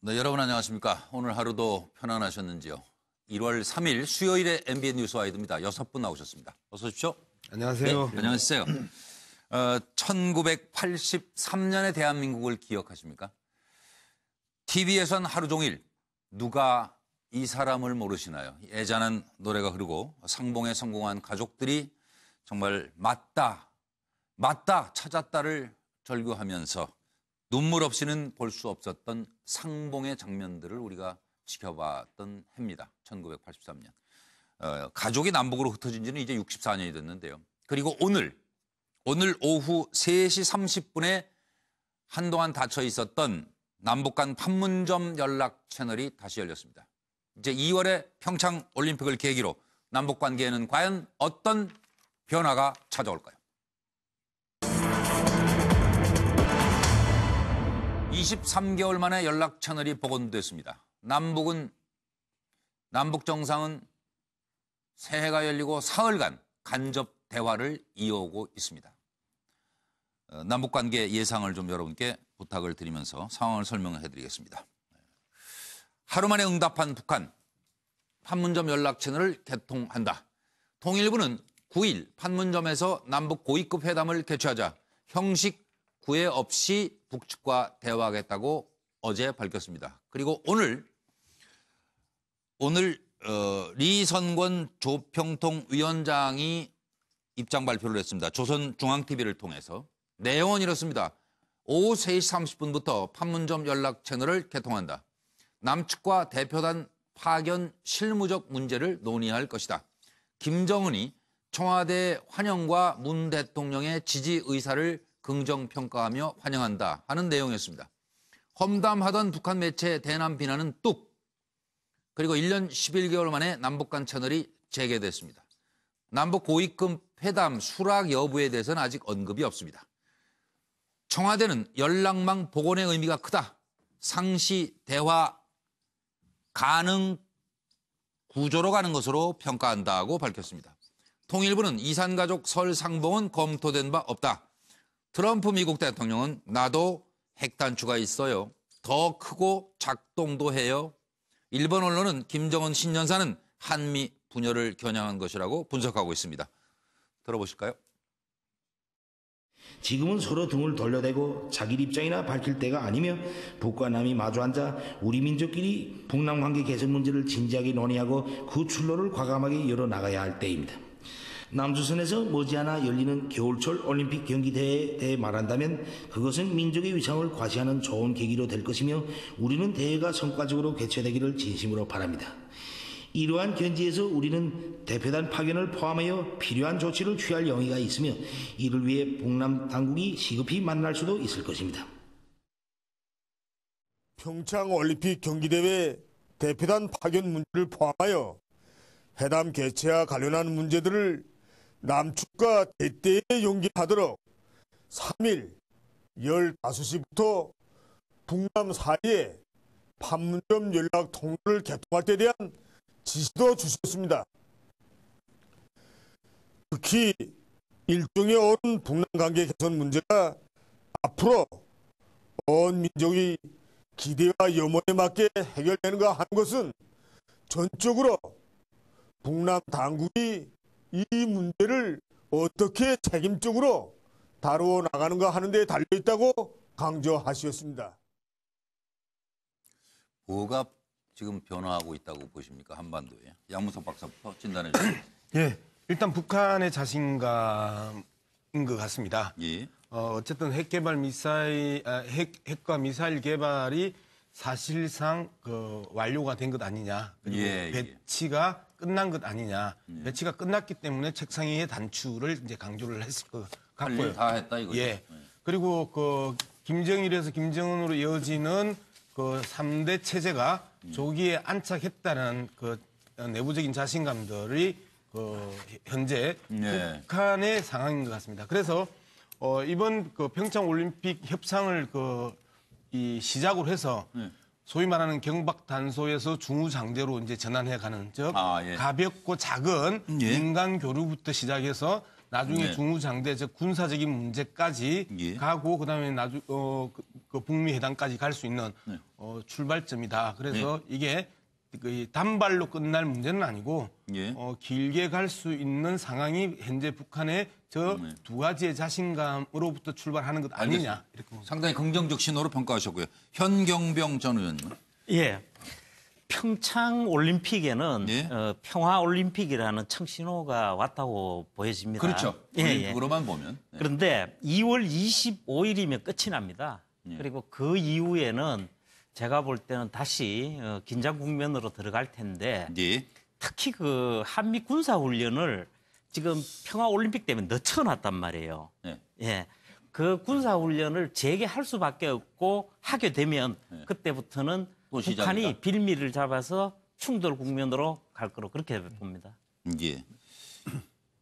네, 여러분 안녕하십니까. 오늘 하루도 편안하셨는지요. 1월 3일 수요일에 MBN 뉴스와이드입니다. 6분 나오셨습니다. 어서 오십시오. 안녕하세요. 네, 안녕하세요. 1983년의 대한민국을 기억하십니까? TV에선 하루 종일 누가 이 사람을 모르시나요? 애잔한 노래가 흐르고 상봉에 성공한 가족들이 정말 맞다 찾았다를 절규하면서 눈물 없이는 볼 수 없었던 상봉의 장면들을 우리가 지켜봤던 해입니다. 1983년. 가족이 남북으로 흩어진 지는 이제 64년이 됐는데요. 그리고 오늘 오후 3시 30분에 한동안 닫혀 있었던 남북 간 판문점 연락 채널이 다시 열렸습니다. 이제 2월에 평창 올림픽을 계기로 남북 관계에는 과연 어떤 변화가 찾아올까요? 23개월 만에 연락 채널이 복원됐습니다. 남북 정상은 새해가 열리고 사흘간 간접 대화를 이어오고 있습니다. 남북 관계 예상을 좀 여러분께 부탁을 드리면서 상황을 설명해 드리겠습니다. 하루 만에 응답한 북한, 판문점 연락 채널을 개통한다. 통일부는 9일 판문점에서 남북 고위급 회담을 개최하자 형식 구애 없이 북측과 대화하겠다고 어제 밝혔습니다. 그리고 오늘 리선권 조평통위원장이 입장 발표를 했습니다. 조선중앙TV를 통해서. 내용은 이렇습니다. 오후 3시 30분부터 판문점 연락 채널을 개통한다. 남측과 대표단 파견 실무적 문제를 논의할 것이다. 김정은이 청와대 환영과 문 대통령의 지지 의사를 긍정평가하며 환영한다 하는 내용이었습니다. 험담하던 북한 매체 대남 비난은 뚝. 그리고 1년 11개월 만에 남북 간 채널이 재개됐습니다. 남북 고위급 회담 수락 여부에 대해서는 아직 언급이 없습니다. 청와대는 연락망 복원의 의미가 크다. 상시 대화 가능 구조로 가는 것으로 평가한다고 밝혔습니다. 통일부는 이산가족 설 상봉은 검토된 바 없다. 트럼프 미국 대통령은 나도 핵단추가 있어요. 더 크고 작동도 해요. 일본 언론은 김정은 신년사는 한미 분열을 겨냥한 것이라고 분석하고 있습니다. 들어보실까요? 지금은 서로 등을 돌려대고 자기 입장이나 밝힐 때가 아니며 북과 남이 마주 앉아 우리 민족끼리 북남 관계 개선 문제를 진지하게 논의하고 그 출로를 과감하게 열어나가야 할 때입니다. 남조선에서 머지않아 열리는 겨울철 올림픽 경기대회에 대해 말한다면 그것은 민족의 위상을 과시하는 좋은 계기로 될 것이며 우리는 대회가 성과적으로 개최되기를 진심으로 바랍니다. 이러한 견지에서 우리는 대표단 파견을 포함하여 필요한 조치를 취할 용의가 있으며 이를 위해 북남 당국이 시급히 만날 수도 있을 것입니다. 평창 올림픽 경기대회 대표단 파견 문제를 포함하여 회담 개최와 관련한 문제들을 남측과 대대에 용기하도록 3일 15시부터 북남 사이에 판문점 연락 통로를 개통할 때 대한 지시도 주셨습니다. 특히 일종의 어른 북남 관계 개선 문제가 앞으로 온 민족이 기대와 염원에 맞게 해결되는가 하는 것은 전적으로 북남 당국이 이 문제를 어떻게 책임적으로 다루어 나가는가 하는 데 달려있다고 강조하셨습니다. 뭐가 지금 변화하고 있다고 보십니까? 한반도에. 양무석 박사부터 진단해 주세요. 예, 일단 북한의 자신감인 것 같습니다. 예. 어쨌든 핵과 미사일 개발이 사실상 완료가 된 것 아니냐. 그리고 배치가 끝난 것 아니냐. 배치가 끝났기 때문에 책상 위의 단추를 이제 강조를 했을 것 같고요. 할 일 다 했다 이거죠. 예. 그리고 김정일에서 김정은으로 이어지는 3대 체제가 조기에 안착했다는 내부적인 자신감들이 현재 북한의 상황인 것 같습니다. 그래서 이번 평창 올림픽 협상을 시작으로 해서 소위 말하는 경박단소에서 중후장대로 이제 전환해가는 즉 가볍고 작은 민간 교류부터 시작해서 나중에 중후장대 즉 군사적인 문제까지 가고 그다음에 그 북미 회담까지 갈 수 있는 출발점이다. 그래서 이게 그 단발로 끝날 문제는 아니고 길게 갈 수 있는 상황이 현재 북한의 저 두 가지의 자신감으로부터 출발하는 것 아니냐. 이렇게 상당히 긍정적 신호로 평가하셨고요. 현경병 전 의원님. 예. 평창 올림픽에는 예. 평화 올림픽이라는 청신호가 왔다고 보여집니다. 그렇죠. 올림픽으로만 보면. 네. 그런데 2월 25일이면 끝이 납니다. 그리고 그 이후에는 제가 볼 때는 다시 긴장 국면으로 들어갈 텐데 특히 그 한미 군사훈련을 지금 평화올림픽 때문에 늦춰놨단 말이에요. 예. 그 군사훈련을 재개할 수밖에 없고 하게 되면 그때부터는 북한이 빌미를 잡아서 충돌 국면으로 갈 거로 그렇게 봅니다. 예.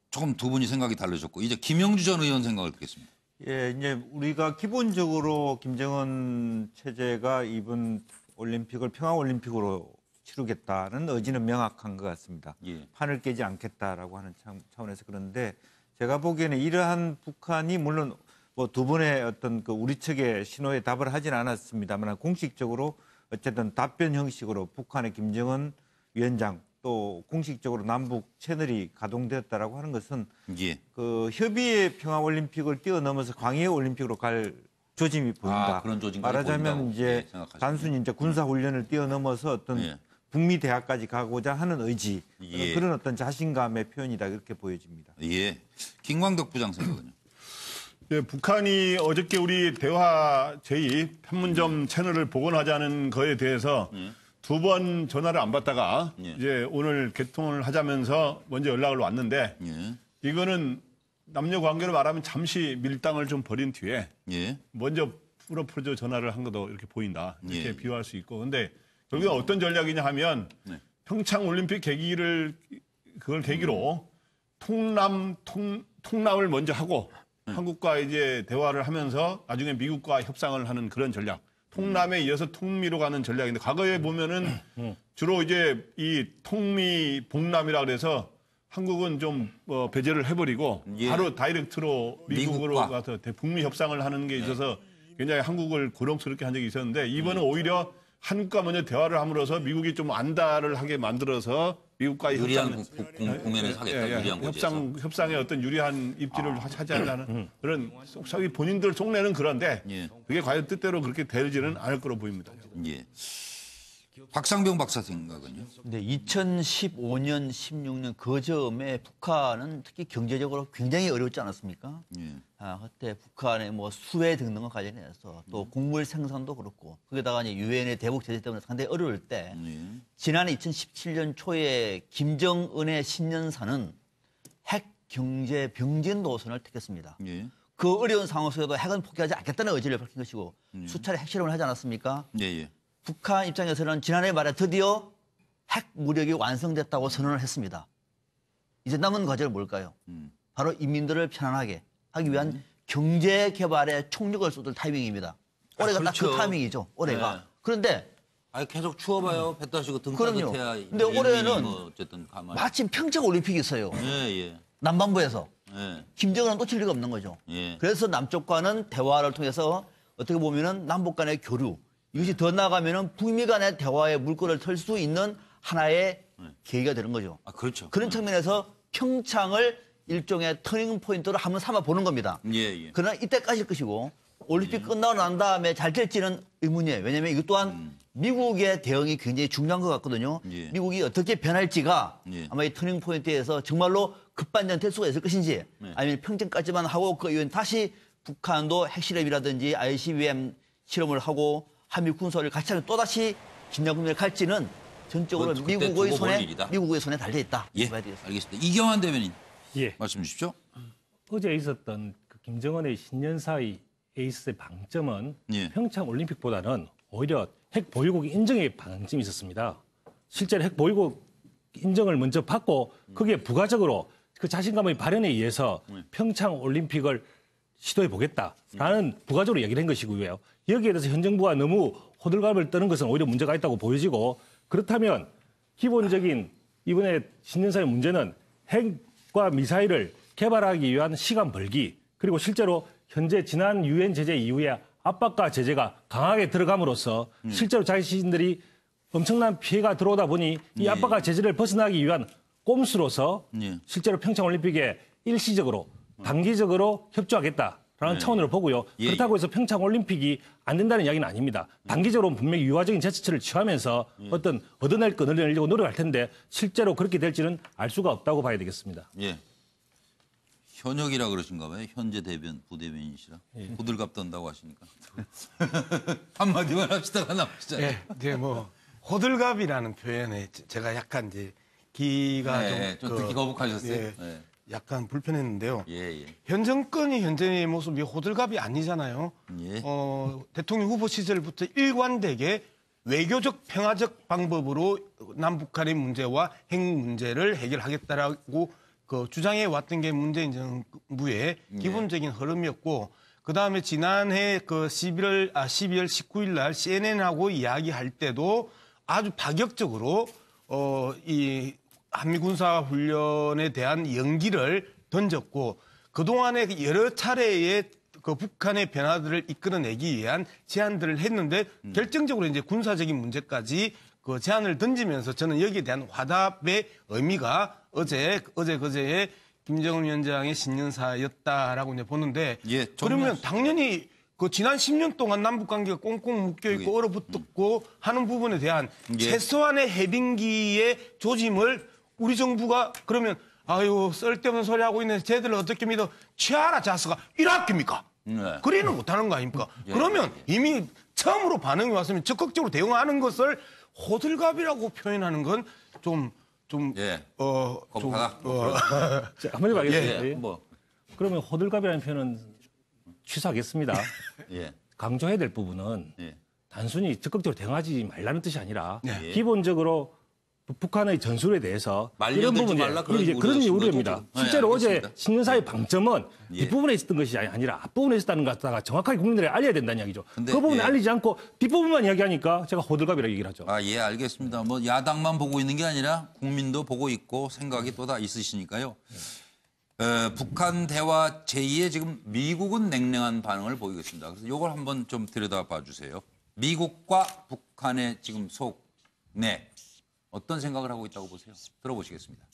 조금 두 분이 생각이 다르셨고 이제 김영주 전 의원 생각을 듣겠습니다. 예, 이제 우리가 기본적으로 김정은 체제가 이번 올림픽을 평화올림픽으로 치르겠다는 의지는 명확한 것 같습니다. 판을 깨지 않겠다라고 하는 차원에서 그런데 제가 보기에는 이러한 북한이 물론 뭐 두 분의 어떤 그 우리 측의 신호에 답을 하진 않았습니다만 공식적으로 어쨌든 답변 형식으로 북한의 김정은 위원장 또 공식적으로 남북 채널이 가동되었다라고 하는 것은 그 협의의 평화올림픽을 뛰어넘어서 광해의 올림픽으로 갈 조짐이 보인다. 그런 조짐까지 말하자면 보인다고. 이제 단순히 이제 군사훈련을 뛰어넘어서 어떤 북미 대화까지 가고자 하는 의지 그런 어떤 자신감의 표현이다 이렇게 보여집니다. 예. 김광덕 부장 생각은요? 예, 북한이 어저께 우리 대화 제2 판문점 채널을 복원하자는 거에 대해서 두 번 전화를 안 받다가 이제 오늘 개통을 하자면서 먼저 연락을 왔는데 이거는 남녀 관계로 말하면 잠시 밀당을 좀 벌인 뒤에 먼저 풀어줘 전화를 한 것도 이렇게 보인다. 이렇게 비유할 수 있고. 근데 여기가 어떤 전략이냐 하면 평창 올림픽 그걸 계기로 통남을 먼저 하고 한국과 이제 대화를 하면서 나중에 미국과 협상을 하는 그런 전략. 통남에 이어서 통미로 가는 전략인데 과거에 보면은 주로 이제 이 통미 복남이라 그래서 한국은 좀 배제를 해버리고 바로 다이렉트로 미국으로 가서 북미 협상을 하는 게 있어서 굉장히 한국을 곤혹스럽게 한 적이 있었는데 이번은 오히려 한국과 먼저 대화를 함으로써 미국이 좀 안달을 하게 만들어서 미국과의 유리한 국면에서 하겠다. 유리한 협상의 어떤 유리한 입지를 차지하려는 그런 속삭이 본인들 속내는 그런데 그게 과연 뜻대로 그렇게 되지는 않을 거로 보입니다. 박상병 박사 생각은요? 네, 2015년, 16년 그 즈음에 북한은 특히 경제적으로 굉장히 어려웠지 않았습니까? 그때 북한의 뭐 수혜 등등과 관련해서 또 곡물 생산도 그렇고 거기다가 이제 유엔의 대북 제재 때문에 상당히 어려울 때 지난 2017년 초에 김정은의 신년사는 핵 경제 병진 노선을 택했습니다. 그 어려운 상황 속에도 핵은 포기하지 않겠다는 의지를 밝힌 것이고 수차례 핵실험을 하지 않았습니까? 북한 입장에서는 지난해 말에 드디어 핵 무력이 완성됐다고 선언을 했습니다. 이제 남은 과제는 뭘까요? 바로 인민들을 편안하게 하기 위한 경제 개발에 총력을 쏟을 타이밍입니다. 올해가 딱 그 타이밍이죠. 올해가. 그런데 계속 추워봐요. 배 따시고 등 따뜻해야. 근데 올해는 어쨌든 마침 평창 올림픽이 있어요. 남반부에서. 김정은은 놓칠 리가 없는 거죠. 그래서 남쪽과는 대화를 통해서 어떻게 보면은 남북 간의 교류 이것이 더 나아가면은 북미 간의 대화의 물꼬를 털 수 있는 하나의 계기가 되는 거죠. 그렇죠. 그런 측면에서 평창을 일종의 터닝 포인트로 한번 삼아 보는 겁니다. 그러나 이때까지일 것이고 올림픽 끝나고 난 다음에 잘 될지는 의문이에요. 왜냐하면 이것 또한 미국의 대응이 굉장히 중요한 것 같거든요. 미국이 어떻게 변할지가 아마 이 터닝 포인트에서 정말로 급반전 될 수가 있을 것인지 아니면 평창까지만 하고 그 이후엔 다시 북한도 핵실험이라든지 ICBM 실험을 하고 한미 군사를 같이 하면 또다시 긴장국면에 갈지는 전적으로 미국의 손에 달려 있다. 알겠습니다. 이경환 대변인 말씀 주십시오. 어제 있었던 그 김정은의 신년사의 에이스의 방점은 평창 올림픽보다는 오히려 핵 보유국 인정의 방점이 있었습니다. 실제로 핵 보유국 인정을 먼저 받고 거기에 부가적으로 그 자신감의 발현에 의해서 평창 올림픽을 시도해 보겠다라는 부가적으로 얘기를 한 것이고요. 여기에 대해서 현 정부가 너무 호들갑을 떠는 것은 오히려 문제가 있다고 보여지고 그렇다면 기본적인 이번에 신년사의 문제는 핵과 미사일을 개발하기 위한 시간 벌기 그리고 실제로 현재 지난 유엔 제재 이후에 압박과 제재가 강하게 들어감으로써 실제로 자신들이 엄청난 피해가 들어오다 보니 이 압박과 제재를 벗어나기 위한 꼼수로서 실제로 평창올림픽에 일시적으로 단기적으로 협조하겠다라는 차원으로 보고요. 그렇다고 해서 평창올림픽이 안 된다는 이야기는 아닙니다. 단기적으로는 분명히 유화적인 제스처를 취하면서 어떤 얻어낼 거 얻어내려고 노력할 텐데 실제로 그렇게 될지는 알 수가 없다고 봐야 되겠습니다. 예. 현역이라 그러신가 봐요. 현재 대변, 부대변인이시라. 호들갑 떤다고 하시니까. 한마디만 합시다가 나오시잖아요. 예, 이제 뭐 호들갑이라는 표현에 제가 약간 이제 기가 좀 듣기 거북하셨어요. 예, 네. 약간 불편했는데요. 예. 현 정권이 현재의 모습이 호들갑이 아니잖아요. 예. 대통령 후보 시절부터 일관되게 외교적 평화적 방법으로 남북한의 문제와 핵 문제를 해결하겠다라고 주장해 왔던 게 문재인 정부의 기본적인 흐름이었고, 그 다음에 지난해 12월 19일 날 CNN하고 이야기할 때도 아주 파격적으로 이 한미 군사 훈련에 대한 연기를 던졌고, 그동안에 여러 차례의 북한의 변화들을 이끌어내기 위한 제안들을 했는데 결정적으로 이제 군사적인 문제까지 제안을 던지면서 저는 여기에 대한 화답의 의미가 어제의 김정은 위원장의 신년사였다라고 이제 보는데, 그러면 당연히 지난 10년 동안 남북 관계가 꽁꽁 묶여 있고 얼어붙었고 하는 부분에 대한 최소한의 해빙기의 조짐을 우리 정부가 그러면 아유 쓸데없는 소리 하고 있는 쟤들을 어떻게 믿어 취하라 자스가 이렇게입니까? 그리는 못하는 거 아닙니까? 그러면 이미 처음으로 반응이 왔으면 적극적으로 대응하는 것을 호들갑이라고 표현하는 건 거북하다. 한번 해봐야겠습니다. 그러면 호들갑이라는 표현은 취소하겠습니다. 강조해야 될 부분은 단순히 적극적으로 대응하지 말라는 뜻이 아니라 기본적으로 북한의 전술에 대해서 이런 부분이 그런 우려입니다. 실제로 어제 신년사의 방점은 뒷부분에 있었던 것이 아니라 앞부분에 있었다는 것 갖다가 정확하게 국민들에게 알려야 된다는 이야기죠. 그 부분을 알리지 않고 뒷부분만 이야기하니까 제가 호들갑이라고 얘기를 하죠. 예, 알겠습니다. 뭐 야당만 보고 있는 게 아니라 국민도 보고 있고 생각이 또 다 있으시니까요. 북한 대화 제2에 지금 미국은 냉랭한 반응을 보이고 있습니다. 그래서 이걸 한번 좀 들여다봐 주세요. 미국과 북한의 지금 속내 어떤 생각을 하고 있다고 보세요? 들어보시겠습니다.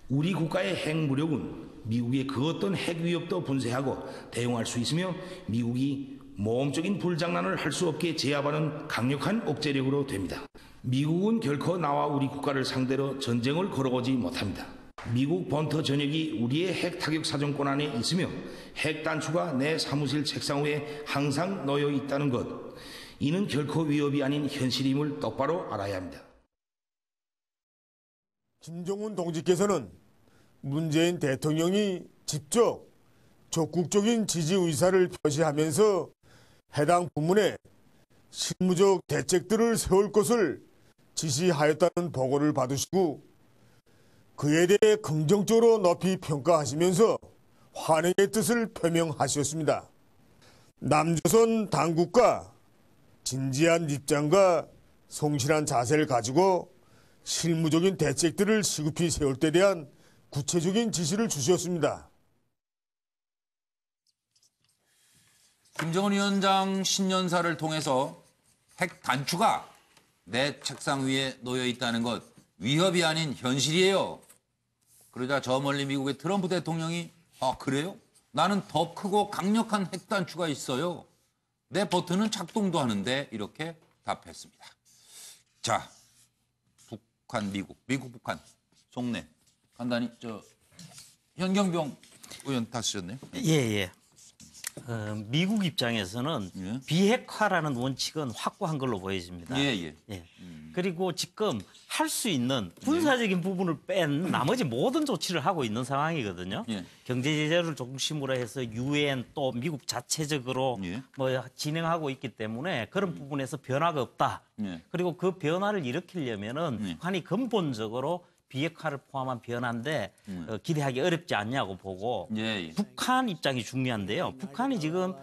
우리 국가의 핵무력은 미국의 그 어떤 핵 위협도 분쇄하고 대응할 수 있으며 미국이 모험적인 불장난을 할 수 없게 제압하는 강력한 억제력으로 됩니다. 미국은 결코 나와 우리 국가를 상대로 전쟁을 걸어오지 못합니다. 미국 본토 전역이 우리의 핵 타격 사정권 안에 있으며 핵 단추가 내 사무실 책상 위에 항상 놓여 있다는 것. 이는 결코 위협이 아닌 현실임을 똑바로 알아야 합니다. 김정은 동지께서는 문재인 대통령이 직접 적극적인 지지 의사를 표시하면서 해당 부문에 실무적 대책들을 세울 것을 지시하였다는 보고를 받으시고 그에 대해 긍정적으로 높이 평가하시면서 환영의 뜻을 표명하셨습니다. 남조선 당국과 진지한 입장과 성실한 자세를 가지고 실무적인 대책들을 시급히 세울 때 대한 구체적인 지시를 주셨습니다. 김정은 위원장 신년사를 통해서 핵 단추가 내 책상 위에 놓여 있다는 것 위협이 아닌 현실이에요. 그러자 저 멀리 미국의 트럼프 대통령이 그래요? 나는 더 크고 강력한 핵 단추가 있어요. 내 버튼은 작동도 하는데 이렇게 답했습니다. 자, 북한, 미국, 북한, 속내 간단히 현경병 의원 다 쓰셨네요. 예. 미국 입장에서는 비핵화라는 원칙은 확고한 걸로 보여집니다. 예. 그리고 지금 할 수 있는 군사적인 부분을 뺀 나머지 모든 조치를 하고 있는 상황이거든요. 경제 제재를 중심으로 해서 유엔 또 미국 자체적으로 진행하고 있기 때문에 그런 부분에서 변화가 없다. 그리고 그 변화를 일으키려면은 북한이 근본적으로 비핵화를 포함한 변화인데 기대하기 어렵지 않냐고 보고 북한 입장이 중요한데요. 북한이 지금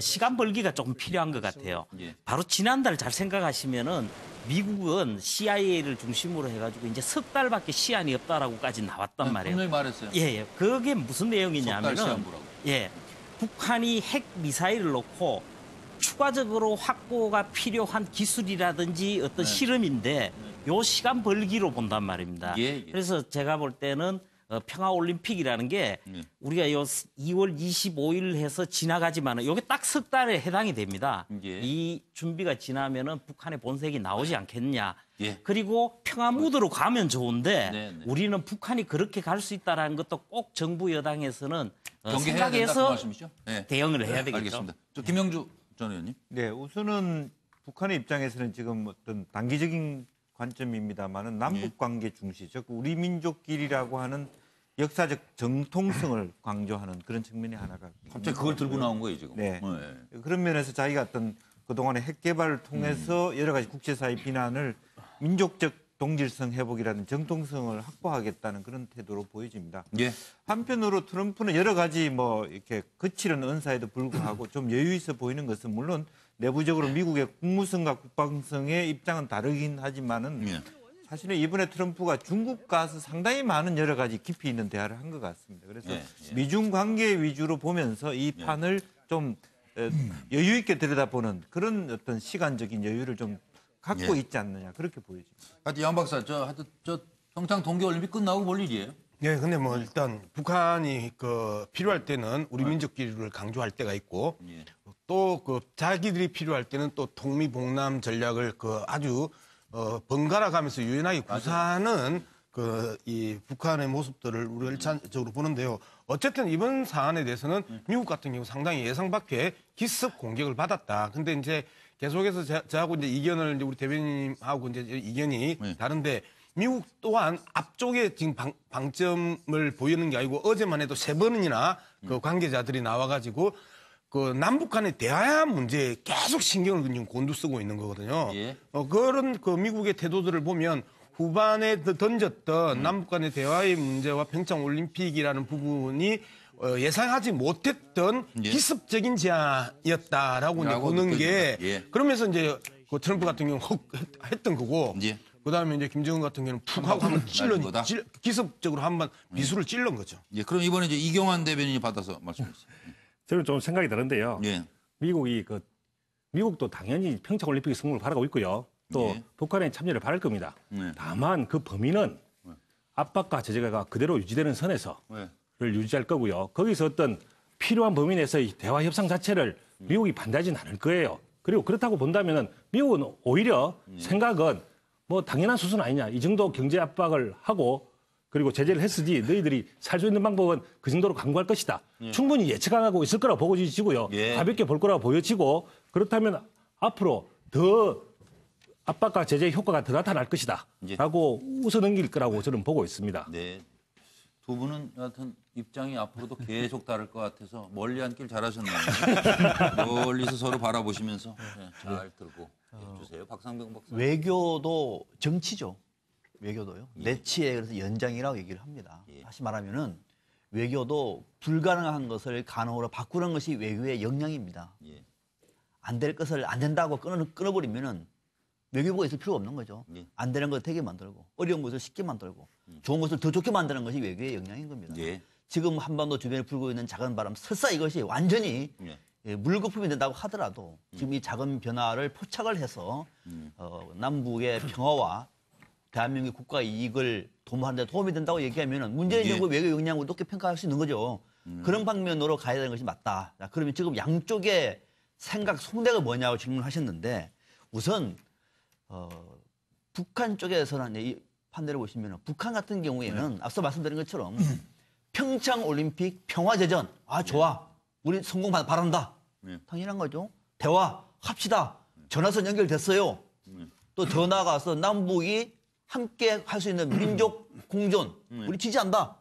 시간 벌기가 조금 필요한 것 같아요. 바로 지난달 잘 생각하시면은 미국은 CIA를 중심으로 해가지고 이제 석 달밖에 시한이 없다라고까지 나왔단 말이에요. 분명히 말했어요. 예. 그게 무슨 내용이냐면은 석달 시한부라고. 예. 북한이 핵 미사일을 놓고 추가적으로 확보가 필요한 기술이라든지 어떤 실험인데 요 시간 벌기로 본단 말입니다. 예. 그래서 제가 볼 때는 평화올림픽이라는 게 우리가 요 2월 25일 해서 지나가지만은 요게 딱 석 달에 해당이 됩니다. 예. 이 준비가 지나면은 북한의 본색이 나오지 않겠냐. 예. 그리고 평화 무드로 가면 좋은데 네, 네. 우리는 북한이 그렇게 갈 수 있다라는 것도 꼭 정부 여당에서는 경계해야 된다 그 생각해서 말씀이시죠? 네. 대응을 해야 되겠죠. 알겠습니다. 저 김영주 전 의원님. 네, 우선은 북한의 입장에서는 지금 어떤 단기적인 관점입니다만은 남북 관계 중시, 즉 우리 민족끼리라고 하는 역사적 정통성을 강조하는 그런 측면이 하나가 갑자기 그걸 들고 나온 거예요 지금. 네. 그런 면에서 자기가 어떤 그동안의 핵 개발을 통해서 여러 가지 국제사회 비난을 민족적 동질성 회복이라는 정통성을 확보하겠다는 그런 태도로 보여집니다. 예. 한편으로 트럼프는 여러 가지 뭐 이렇게 거칠은 언사에도 불구하고 좀 여유 있어 보이는 것은 물론 내부적으로 미국의 국무성과 국방성의 입장은 다르긴 하지만은 사실은 이번에 트럼프가 중국 가서 상당히 많은 여러 가지 깊이 있는 대화를 한 것 같습니다. 그래서 미중 관계 위주로 보면서 이 판을 좀 여유 있게 들여다보는 그런 어떤 시간적인 여유를 좀 갖고 있지 않느냐 그렇게 보여집니다. 하여튼 양 박사, 저 평창 동계올림픽 끝나고 볼 일이에요. 네, 근데 뭐 일단 북한이 필요할 때는 우리 민족끼리를 강조할 때가 있고 또 자기들이 필요할 때는 또 통미봉남 전략을 아주 번갈아 가면서 유연하게 구사하는 이 북한의 모습들을 우리가 일차적으로 보는데요. 어쨌든 이번 사안에 대해서는 미국 같은 경우 상당히 예상 밖의 기습 공격을 받았다. 근데 이제 계속해서 저하고 이제 이견을 이제 우리 대변인하고 이제 이견이 다른데 미국 또한 앞쪽에 지금 방점을 보이는 게 아니고 어제만 해도 3번이나 관계자들이 나와가지고 남북 간의 대화 문제에 계속 신경을 지금 곤두쓰고 있는 거거든요. 그런 미국의 태도들을 보면 후반에 던졌던 남북 간의 대화의 문제와 평창 올림픽이라는 부분이 예상하지 못했던 기습적인 제안이었다라고 이제 보는 게 그러면서 이제 트럼프 같은 경우는 했던 거고 그다음에 이제 김정은 같은 경우는 푹 하고 한번 기습적으로 한번 비수를 찔른 거죠. 그럼 이번에 이제 이경환 대변인이 받아서 말씀해 주세요. 저는 좀 생각이 다른데요. 미국도 당연히 평창 올림픽 성공을 바라고 있고요. 또 북한의 참여를 바랄 겁니다. 다만 그 범위는 압박과 제재가 그대로 유지되는 선에서 를 유지할 거고요. 거기서 어떤 필요한 범위 내에서의 대화 협상 자체를 미국이 반대하지는 않을 거예요. 그리고 그렇다고 본다면은 미국은 오히려 생각은 뭐 당연한 수준 아니냐. 이 정도 경제 압박을 하고 그리고 제재를 했으니 너희들이 살 수 있는 방법은 그 정도로 강구할 것이다. 충분히 예측하고 있을 거라고 보여지고요. 가볍게 볼 거라고 보여지고 그렇다면 앞으로 더 압박과 제재의 효과가 더 나타날 것이다. 라고 웃어넘길 거라고 저는 보고 있습니다. 네. 두 분은 여하튼 입장이 앞으로도 계속 다를 것 같아서 멀리 앉길 잘하셨네요. 멀리서 서로 바라보시면서 잘 들고 해주세요. 박상병 박사. 외교도 정치죠. 외교도요. 내치의 그래서 연장이라고 얘기를 합니다. 다시 말하면은 외교도 불가능한 것을 가능으로 바꾸는 것이 외교의 역량입니다. 안 될 것을 안 된다고 끊어버리면은 외교부가 있을 필요가 없는 거죠. 안 되는 것을 되게 만들고 어려운 것을 쉽게 만들고 좋은 것을 더 좋게 만드는 것이 외교의 역량인 겁니다. 지금 한반도 주변에 불고 있는 작은 바람 설사 이것이 완전히 물거품이 된다고 하더라도 지금 이 작은 변화를 포착을 해서 남북의 평화와 대한민국의 국가 이익을 도모하는 데 도움이 된다고 얘기하면 문재인 정부 외교 역량을 높게 평가할 수 있는 거죠. 그런 방면으로 가야 되는 것이 맞다. 자, 그러면 지금 양쪽의 생각 속내가 뭐냐고 질문하셨는데 우선 북한 쪽에서는 이 판례를 보시면 북한 같은 경우에는 앞서 말씀드린 것처럼 평창 올림픽 평화제전 좋아 우리 성공 바란다 당연한 거죠. 대화 합시다. 전화선 연결됐어요. 또 전화가 와서 남북이 함께 할 수 있는 민족 공존 우리 지지한다.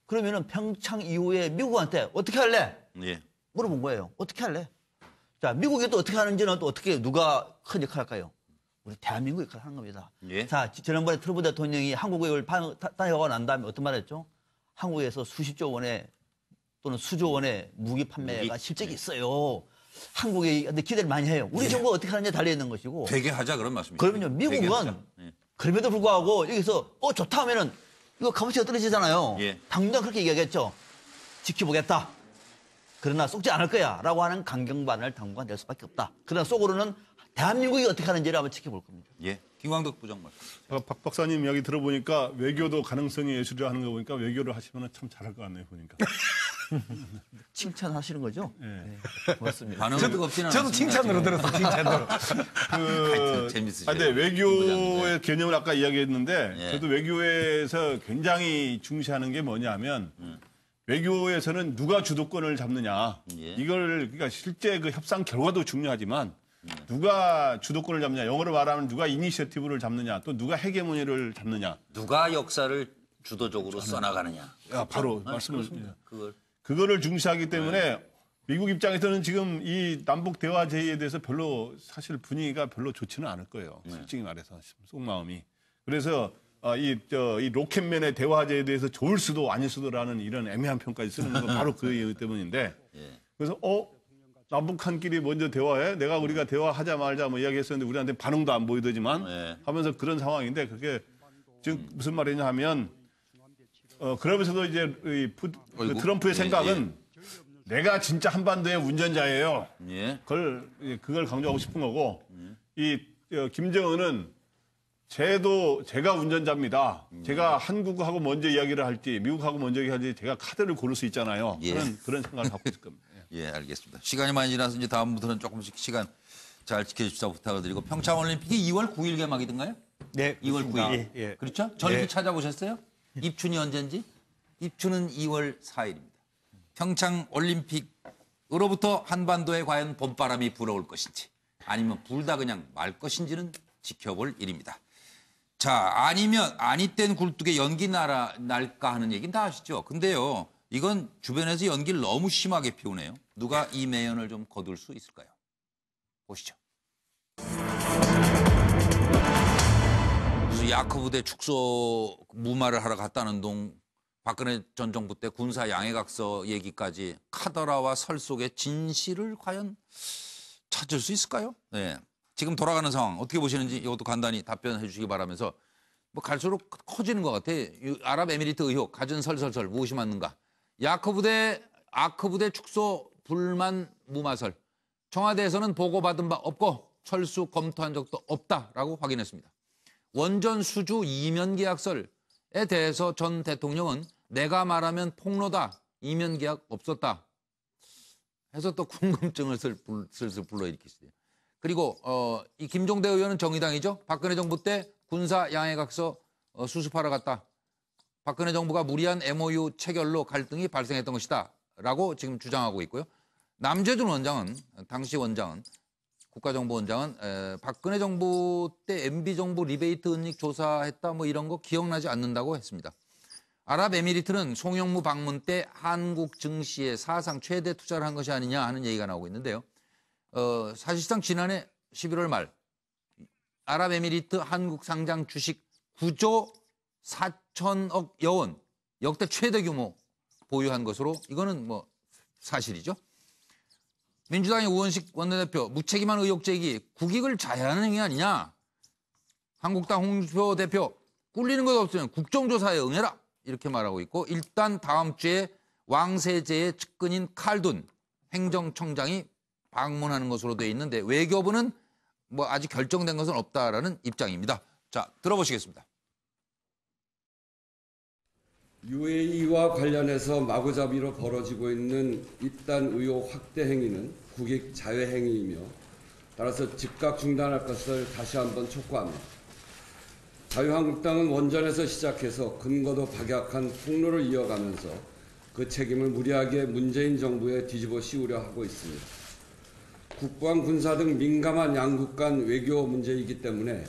그러면은 평창 이후에 미국한테 어떻게 할래? 물어본 거예요. 어떻게 할래? 자, 미국이 또 어떻게 하는지는 또 어떻게 누가 큰 역할을 할까요? 우리 대한민국 역할을 하는 겁니다. 자, 지난번에 트럼프 대통령이 한국을 다녀가고 난 다음에 어떤 말을 했죠? 한국에서 수십조 원의 또는 수조 원의 무기 판매가 실적이 있어요. 한국에 근데 기대를 많이 해요. 우리 정부가 어떻게 하느냐에 달려있는 것이고. 되게 하자 그런 말씀이죠. 그러면요. 미국은 그럼에도 불구하고 여기서 좋다 하면은 이거 값어치가 떨어지잖아요. 당장 그렇게 얘기하겠죠. 지켜보겠다. 그러나 속지 않을 거야 라고 하는 강경반을 당분간 낼 수밖에 없다. 그러나 속으로는 대한민국이 어떻게 하는지를 한번 지켜볼 겁니다. 예, 김광덕 부장관. 박 박사님 이야기 들어보니까 외교도 가능성이 예술이라 하는 거 보니까 외교를 하시면 참 잘할 것 같네요, 보니까. 칭찬하시는 거죠? 네. 고맙습니다. 반응은 뜨겁지는 저도 칭찬으로 들었어, 칭찬으로. 재밌으시죠. 근데 외교의 개념을 아까 이야기했는데 저도 외교에서 굉장히 중시하는 게 뭐냐면 외교에서는 누가 주도권을 잡느냐 이걸 그러니까 실제 그 협상 결과도 중요하지만 누가 주도권을 잡느냐 영어로 말하면 누가 이니셔티브를 잡느냐 또 누가 헤게모니를 잡느냐 누가 역사를 주도적으로 써나가느냐. 바로 말씀을 그거를 중시하기 때문에 미국 입장에서는 지금 이 남북 대화 제의에 대해서 별로 사실 분위기가 별로 좋지는 않을 거예요. 솔직히 말해서 속마음이. 그래서 이 로켓맨의 대화제에 대해서 좋을 수도 아닐 수도라는 이런 애매한 평까지 쓰는 건 바로 그 이유 때문인데. 그래서 남북한끼리 먼저 대화해. 우리가 대화하자 말자 뭐 이야기했었는데 우리한테 반응도 안 보이더지만 하면서 그런 상황인데 그게 지금 무슨 말이냐 하면 그러면서도 이제 그 트럼프의 생각은 내가 진짜 한반도의 운전자예요. 그걸 강조하고 싶은 거고 김정은은 제가 운전자입니다. 제가 한국하고 먼저 이야기를 할지 미국하고 먼저 이야기할지 제가 카드를 고를 수 있잖아요. 그런 생각을 갖고 있을 겁니다. 예, 알겠습니다. 시간이 많이 지나서 이제 다음부터는 조금씩 시간 잘 지켜주시다 부탁을 드리고 평창올림픽이 2월 9일 개막이던가요? 네. 2월 9일. 예. 그렇죠? 전기 찾아보셨어요? 입춘이 언젠지? 입춘은 2월 4일입니다. 평창올림픽으로부터 한반도에 과연 봄바람이 불어올 것인지 아니면 불다 그냥 말 것인지는 지켜볼 일입니다. 자, 아니면 아니 땐 굴뚝에 연기 날까 하는 얘기는 다 아시죠? 근데요. 이건 주변에서 연기를 너무 심하게 피우네요. 누가 이 매연을 좀 거둘 수 있을까요? 보시죠. 무슨 야크부대 축소 무마를 하러 갔다는 동 박근혜 전 정부 때 군사 양해각서 얘기까지 카더라와 설 속의 진실을 과연 찾을 수 있을까요? 네. 지금 돌아가는 상황 어떻게 보시는지 이것도 간단히 답변해 주시기 바라면서 뭐 갈수록 커지는 것 같아. 아랍에미리트 의혹 가진 설설설 무엇이 맞는가? 아크부대 축소 불만 무마설. 청와대에서는 보고받은 바 없고 철수 검토한 적도 없다라고 확인했습니다. 원전 수주 이면 계약설에 대해서 전 대통령은 내가 말하면 폭로다. 이면 계약 없었다. 해서 또 궁금증을 슬슬 불러일으키시대요. 그리고 이 김종대 의원은 정의당이죠. 박근혜 정부 때 군사 양해각서 수습하러 갔다. 박근혜 정부가 무리한 MOU 체결로 갈등이 발생했던 것이다 라고 지금 주장하고 있고요. 남재준 원장은 당시 원장은 국가정보원장은 박근혜 정부 때 MB정부 리베이트 은닉 조사했다 뭐 이런 거 기억나지 않는다고 했습니다. 아랍에미리트는 송영무 방문 때 한국 증시에 사상 최대 투자를 한 것이 아니냐 하는 얘기가 나오고 있는데요. 사실상 지난해 11월 말 아랍에미리트 한국 상장 주식 9조 4천억 여원 역대 최대 규모 보유한 것으로 이거는 뭐 사실이죠. 민주당의 우원식 원내대표 무책임한 의혹 제기 국익을 자해하는 행위 아니냐. 한국당 홍준표 대표 꿀리는 것 없으면 국정조사에 응해라 이렇게 말하고 있고 일단 다음 주에 왕세제의 측근인 칼둔 행정청장이 방문하는 것으로 되어 있는데 외교부는 뭐 아직 결정된 것은 없다라는 입장입니다. 자, 들어보시겠습니다. UAE와 관련해서 마구잡이로 벌어지고 있는 이딴 의혹 확대 행위는 국익 자해 행위이며 따라서 즉각 중단할 것을 다시 한번 촉구합니다. 자유한국당은 원전에서 시작해서 근거도 박약한 폭로를 이어가면서 그 책임을 무리하게 문재인 정부에 뒤집어 씌우려 하고 있습니다. 국방, 군사 등 민감한 양국 간 외교 문제이기 때문에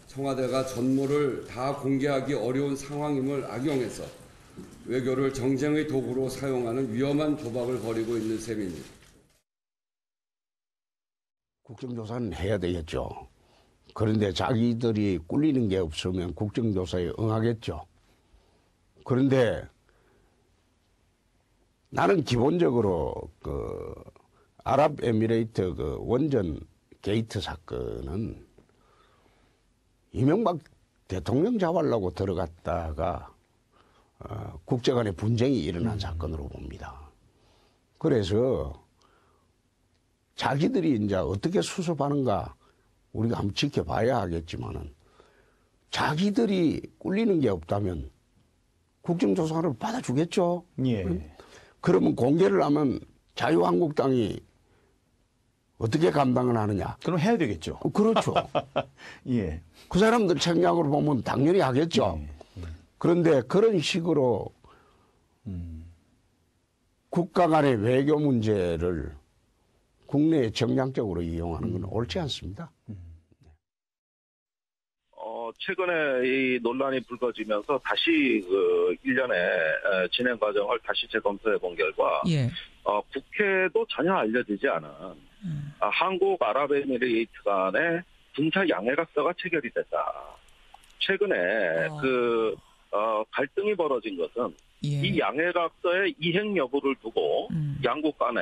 청와대가 전모를 다 공개하기 어려운 상황임을 악용해서 외교를 정쟁의 도구로 사용하는 위험한 도박을 벌이고 있는 셈입니다. 국정조사는 해야 되겠죠. 그런데 자기들이 꿀리는 게 없으면 국정조사에 응하겠죠. 그런데 나는 기본적으로 아랍에미레이트 그 원전 게이트 사건은 이명박 대통령 잡으려고 들어갔다가 국제 간의 분쟁이 일어난 사건으로 봅니다. 그래서 자기들이 이제 어떻게 수습하는가 우리가 한번 지켜봐야 하겠지만은 자기들이 꿀리는 게 없다면 국정조사를 받아주겠죠. 예. 그러면 공개를 하면 자유한국당이 어떻게 감당을 하느냐? 그럼 해야 되겠죠. 그렇죠. 예. 그 사람들 책략으로 보면 당연히 하겠죠. 그런데 그런 식으로 국가 간의 외교 문제를 국내에 정량적으로 이용하는 건 옳지 않습니다. 최근에 이 논란이 불거지면서 다시 그 일련의 진행 과정을 다시 재검토해 본 결과, 예. 국회도 전혀 알려지지 않은 한국 아랍에미레이트 간의 군사 양해각서가 체결이 됐다. 최근에 갈등이 벌어진 것은 예. 이 양해각서의 이행 여부를 두고 양국 간에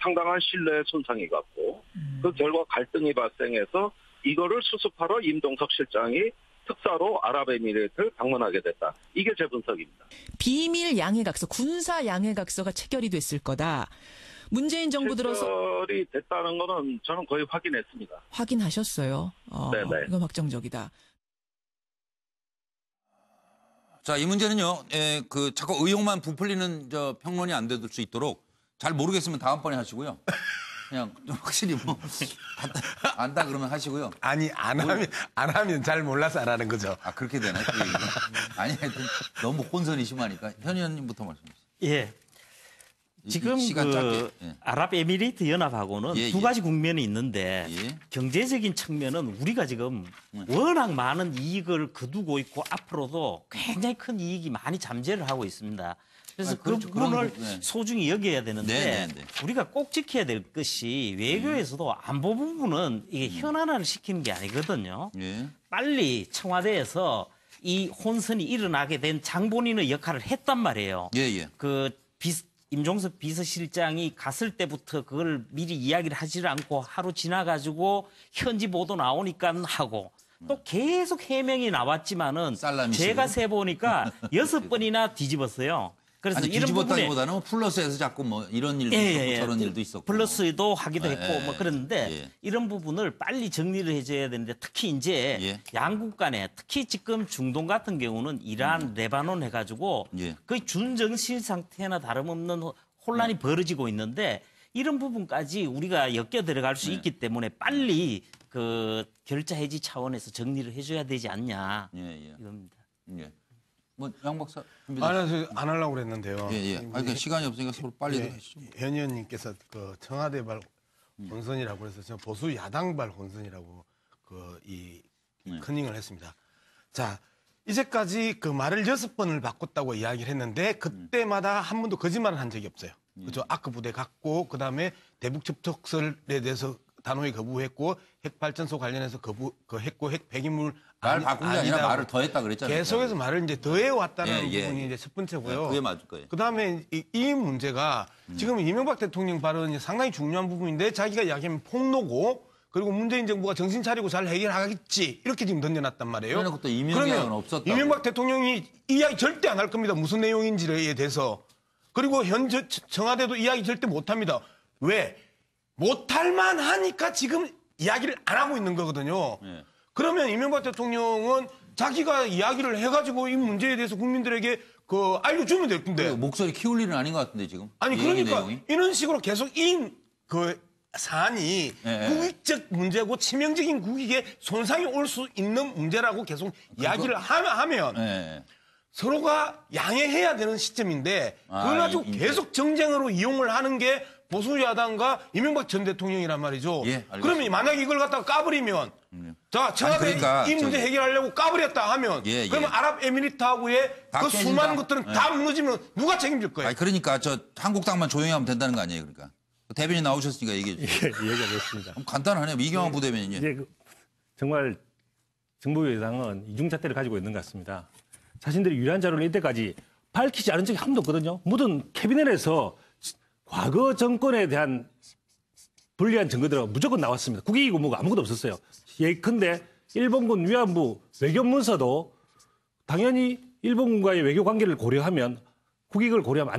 상당한 신뢰 손상이 갔고 그 결과 갈등이 발생해서 이거를 수습하러 임종석 실장이 특사로 아랍에미레이트를 방문하게 됐다. 이게 제 분석입니다. 비밀 양해각서, 군사 양해각서가 체결이 됐을 거다. 문재인 정부 들어서 체결이 됐다는 거는 저는 거의 확인했습니다. 확인하셨어요. 네네. 이건 확정적이다. 자, 이 문제는요. 자꾸 의혹만 부풀리는 평론이 안 될 수 있도록 잘 모르겠으면 다음번에 하시고요. 그냥 좀 확실히 안다 그러면 하시고요. 아니 안 하면 잘 몰라서 안 하는 거죠. 아 그렇게 되나요? 아니 하여튼 너무 혼선이 심하니까 현 의원님부터 말씀해 주세요. 예. 지금 아랍에미레이트 연합하고는 두 가지 국면이 있는데 경제적인 측면은 우리가 지금 워낙 많은 이익을 거두고 있고 앞으로도 굉장히 큰 이익이 많이 잠재를 하고 있습니다. 그래서 그 부분을 소중히 여겨야 되는데 우리가 꼭 지켜야 될 것이 외교에서도 안보 부분은 이게 현안화를 시키는 게 아니거든요. 빨리 청와대에서 이 혼선이 일어나게 된 장본인의 역할을 했단 말이에요. 임종석 비서실장이 갔을 때부터 그걸 미리 이야기를 하지 않고 하루 지나가지고 현지 보도 나오니까 하고 또 계속 해명이 나왔지만은 제가 세보니까 6번이나 뒤집었어요. 그래서 아니, 이런 뒤집었다기보다는 플러스에서 자꾸 뭐 이런 일도 있었고 저런 일도 있었고 플러스도 하기도 했고 뭐 그랬는데 이런 부분을 빨리 정리를 해줘야 되는데 특히 이제 양국 간에 특히 지금 중동 같은 경우는 이란, 레바논 해가지고 거의 준정실 상태나 다름없는 혼란이 벌어지고 있는데 이런 부분까지 우리가 엮여 들어갈 수 있기 때문에 빨리 그 결자 해지 차원에서 정리를 해줘야 되지 않냐 이겁니다. 뭐 양 박사 안 하려고 그랬는데요. 그러니까 시간이 없으니까 서로 빨리 하시죠. 현 의원님께서 그 청와대발 혼선이라고 해서 저는 보수 야당발 혼선이라고 이 커닝을 했습니다. 자, 이제까지 그 말을 6번을 바꿨다고 이야기를 했는데 그때마다 한 번도 거짓말을 한 적이 없어요. 그죠? 아크 부대 갖고 그다음에 대북 접촉설에 대해서 단호히 거부했고 핵발전소 관련해서 했고 핵 폐기물 말 바꾼 게 아니라 말을 더했다 그랬잖아요. 계속해서 말을 이제 더해왔다는 부분이 이제 첫 번째고요. 그게 맞을 거예요. 그다음에 이 문제가 지금 이명박 대통령 발언이 상당히 중요한 부분인데 자기가 이야기하면 폭로고 그리고 문재인 정부가 정신 차리고 잘 해결하겠지 이렇게 지금 던져놨단 말이에요. 그러면 이명박 대통령이 이야기 절대 안 할 겁니다. 무슨 내용인지에 대해서. 그리고 현 청와대도 이야기 절대 못합니다. 왜? 못할 만하니까 지금 이야기를 안 하고 있는 거거든요. 그러면 이명박 대통령은 자기가 이야기를 해가지고 이 문제에 대해서 국민들에게 알려주면 될 텐데. 목소리 키울 일은 아닌 것 같은데 지금. 아니 그러니까 이런 식으로 계속 사안이 국익적 문제고 치명적인 국익에 손상이 올 수 있는 문제라고 계속 이야기를 하면 서로가 양해해야 되는 시점인데 그걸 가지고 계속 정쟁으로 이용을 하는 게 보수 야당과 이명박 전 대통령이란 말이죠. 그러면 만약에 이걸 갖다가 까버리면 자, 청와대 이 문제 해결하려고 까버렸다 하면 그러면 아랍에미리트하고의 그 수많은 것들은 다 무너지면 누가 책임질 거예요? 그러니까 한국당만 조용히 하면 된다는 거 아니에요, 그러니까. 대변인 나오셨으니까 얘기해 주세요. 얘기하겠습니다. 간단하네요. 이경환 부대변인이. 정말 정부 여당은 이중잣대를 가지고 있는 것 같습니다. 자신들이 유리한 자료를 이때까지 밝히지 않은 적이 한 번도 없거든요. 모든 캐비넷에서 과거 정권에 대한 불리한 증거들이 무조건 나왔습니다. 국익이고 뭐가 아무것도 없었어요. 예컨대 일본군 위안부 외교문서도 당연히 일본군과의 외교 관계를 고려하면 국익을 고려하면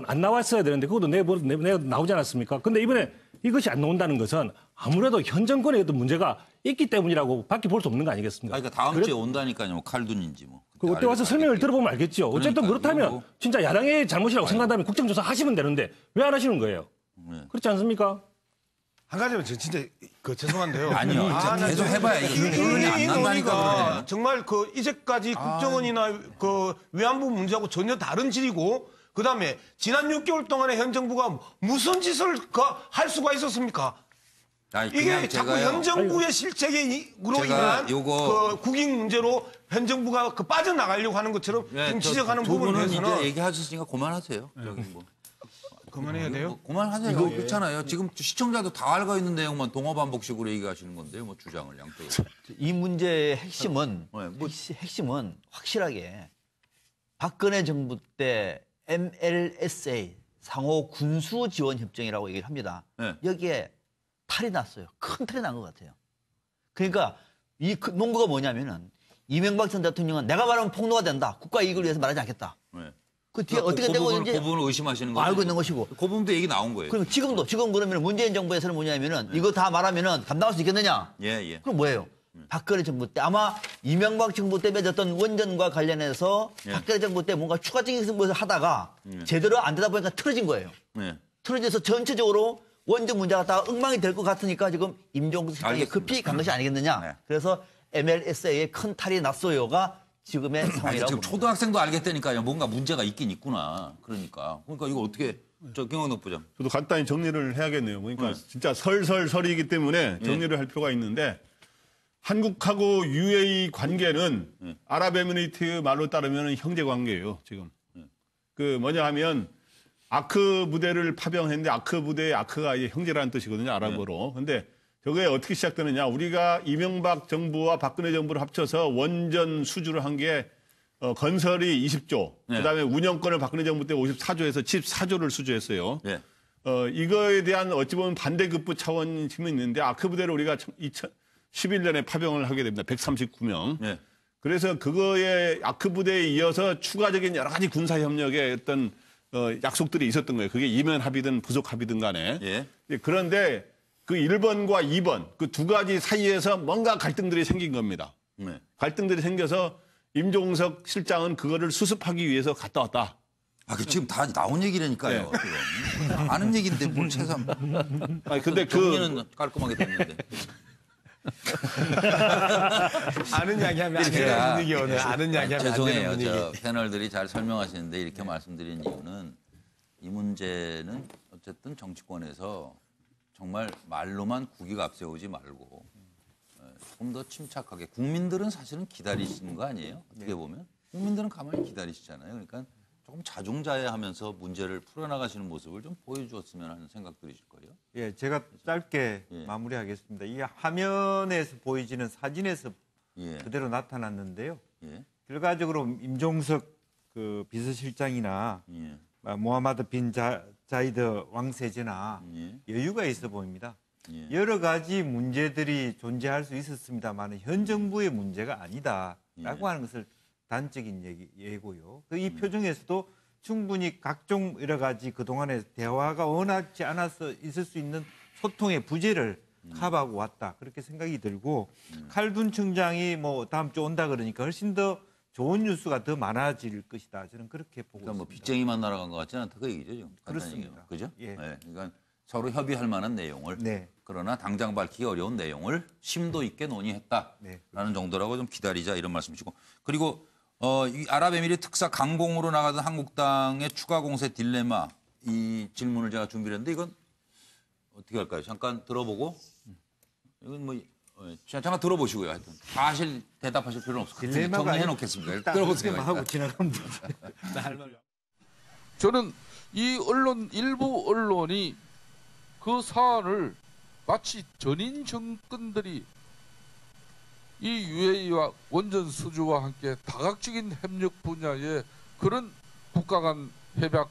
안 나왔어야 되는데 그것도 내가 나오지 않았습니까? 근데 이번에 이것이 안 나온다는 것은 아무래도 현 정권에 어떤 문제가 있기 때문이라고 밖에 볼 수 없는 거 아니겠습니까? 그러니까 다음 주에 온다니까요. 칼둔인지 뭐. 그때 와서 설명을 들어보면 알겠죠. 어쨌든 그러니까, 그렇다면 진짜 야당의 잘못이라고 생각한다면 국정조사 하시면 되는데 왜 안 하시는 거예요? 그렇지 않습니까? 한 가지만 진짜 죄송한데요. 아니요. 계속 해봐야 이거 결론이 안 난다니까 그러네. 정말 이제까지 국정원이나 위안부 문제하고 전혀 다른 질이고 그다음에 지난 6개월 동안에 현 정부가 무슨 짓을 할 수가 있었습니까? 이게 자꾸 현 정부의 실책으로 인한 국익 문제로 현 정부가 빠져나가려고 하는 것처럼 지금 지적하는 부분에 대해서는 이제 얘기하셨으니까 그만하세요. 그만해야 돼요? 그만하세요. 이거 그렇잖아요. 지금 시청자도 다 알고 있는 내용만 동어반복식으로 얘기하시는 건데요. 뭐 주장을 양쪽으로. 이 문제의 핵심은 핵심은 확실하게 박근혜 정부 때 MLSA 상호 군수 지원 협정이라고 얘기를 합니다. 여기에 탈이 났어요. 큰 탈이 난 것 같아요. 그러니까 이 논거가 뭐냐면은 이명박 전 대통령은 내가 말하면 폭로가 된다. 국가 이익을 위해서 말하지 않겠다. 그 뒤에 어떻게 되고 있는지 그 부분을 의심하시는 거죠? 알고 있는 것이고. 그 부분도 얘기 나온 거예요. 그럼 지금 그러면 문재인 정부에서는 뭐냐면은 이거 다 말하면은 감당할 수 있겠느냐? 그럼 뭐예요? 박근혜 정부 때 아마 이명박 정부 때 맺었던 원전과 관련해서 박근혜 정부 때 뭔가 추가적인 것을 하다가 제대로 안 되다 보니까 틀어진 거예요. 틀어져서 전체적으로 원전 문제가 다 엉망이 될 것 같으니까 지금 임종석 실장이 급히 간 것이 아니겠느냐. 그래서 MLSA에 큰 탈이 났어요가 지금의 상황이라고. 지금 초등학생도 알겠다니까요. 뭔가 문제가 있긴 있구나. 그러니까 이거 어떻게 김광덕 부장. 저도 간단히 정리를 해야겠네요. 그러니까 진짜 설이기 때문에 정리를 할 필요가 있는데 한국하고 UAE 관계는 아랍에미리트 말로 따르면 형제 관계예요. 지금 그 뭐냐 하면 아크 부대를 파병했는데 아크 부대의 아크가 이제 형제라는 뜻이거든요. 아랍어로. 근데 저게 어떻게 시작되느냐. 우리가 이명박 정부와 박근혜 정부를 합쳐서 원전 수주를 한 게 건설이 20조. 그다음에 운영권을 박근혜 정부 때 54조에서 14조를 수주했어요. 이거에 대한 어찌 보면 반대급부 차원 힘이 있는데 아크 부대를 우리가 2011년에 파병을 하게 됩니다. 139명. 그래서 그거에 아크 부대에 이어서 추가적인 여러 가지 군사 협력의 어떤 약속들이 있었던 거예요. 그게 이면 합의든 부속 합의든 간에. 그런데 그 1번과 2번 그 두 가지 사이에서 뭔가 갈등들이 생긴 겁니다. 갈등들이 생겨서 임종석 실장은 그거를 수습하기 위해서 갔다 왔다. 그 지금 다 나온 얘기라니까요. 아는 얘기인데 뭘 최소한. 근데 정리는 깔끔하게 됐는데. 아는 이야기하면 안 되는 분위기 오늘. 아는 이야기하면 안 되는 분위기. 죄송해요. 패널들이 잘 설명하시는데 이렇게 말씀드린 이유는 이 문제는 어쨌든 정치권에서 정말 말로만 국익 앞세우지 말고 조금 더 침착하게. 국민들은 사실은 기다리시는 거 아니에요? 어떻게 보면. 국민들은 가만히 기다리시잖아요. 그러니까 조금 자중자애하면서 문제를 풀어나가시는 모습을 좀 보여주었으면 하는 생각 들으실 거예요. 제가 짧게 마무리하겠습니다. 이 화면에서 보이지는 사진에서 그대로 나타났는데요. 결과적으로 임종석 그 비서실장이나 모하마드 빈 자이드 왕세제나 여유가 있어 보입니다. 여러 가지 문제들이 존재할 수 있었습니다만 현 정부의 문제가 아니다라고 하는 것을 단적인 예고요. 이 표정에서도 충분히 각종 여러 가지 그동안의 대화가 원하지 않아서 있을 수 있는 소통의 부재를 커버하고 왔다. 그렇게 생각이 들고 칼둔 청장이 뭐 다음 주 온다 그러니까 훨씬 더 좋은 뉴스가 더 많아질 것이다. 저는 그렇게 보고 있습니다. 뭐 빚쟁이 만나러 간 것 같지는 않다 그 얘기죠. 지금. 그렇습니다. 그죠? 그러니까 서로 협의할 만한 내용을 그러나 당장 밝히기 어려운 내용을 심도 있게 논의했다라는 정도라고 좀 기다리자 이런 말씀이시고 그리고 이 아랍에미리 특사 강공으로 나가던 한국당의 추가 공세 딜레마 이 질문을 제가 준비를 했는데 이건 어떻게 할까요? 잠깐 들어보고 이건 뭐 잠깐 들어보시고요. 하여튼 사실 대답하실 필요는 없을 것 같아요. 정리해 놓겠습니다. 들어보세요. 하고 지나가면 저는 이 일부 언론이 그 사안을 마치 전인 정권들이 이 UAE와 원전 수주와 함께 다각적인 협력 분야의 그런 국가 간 협약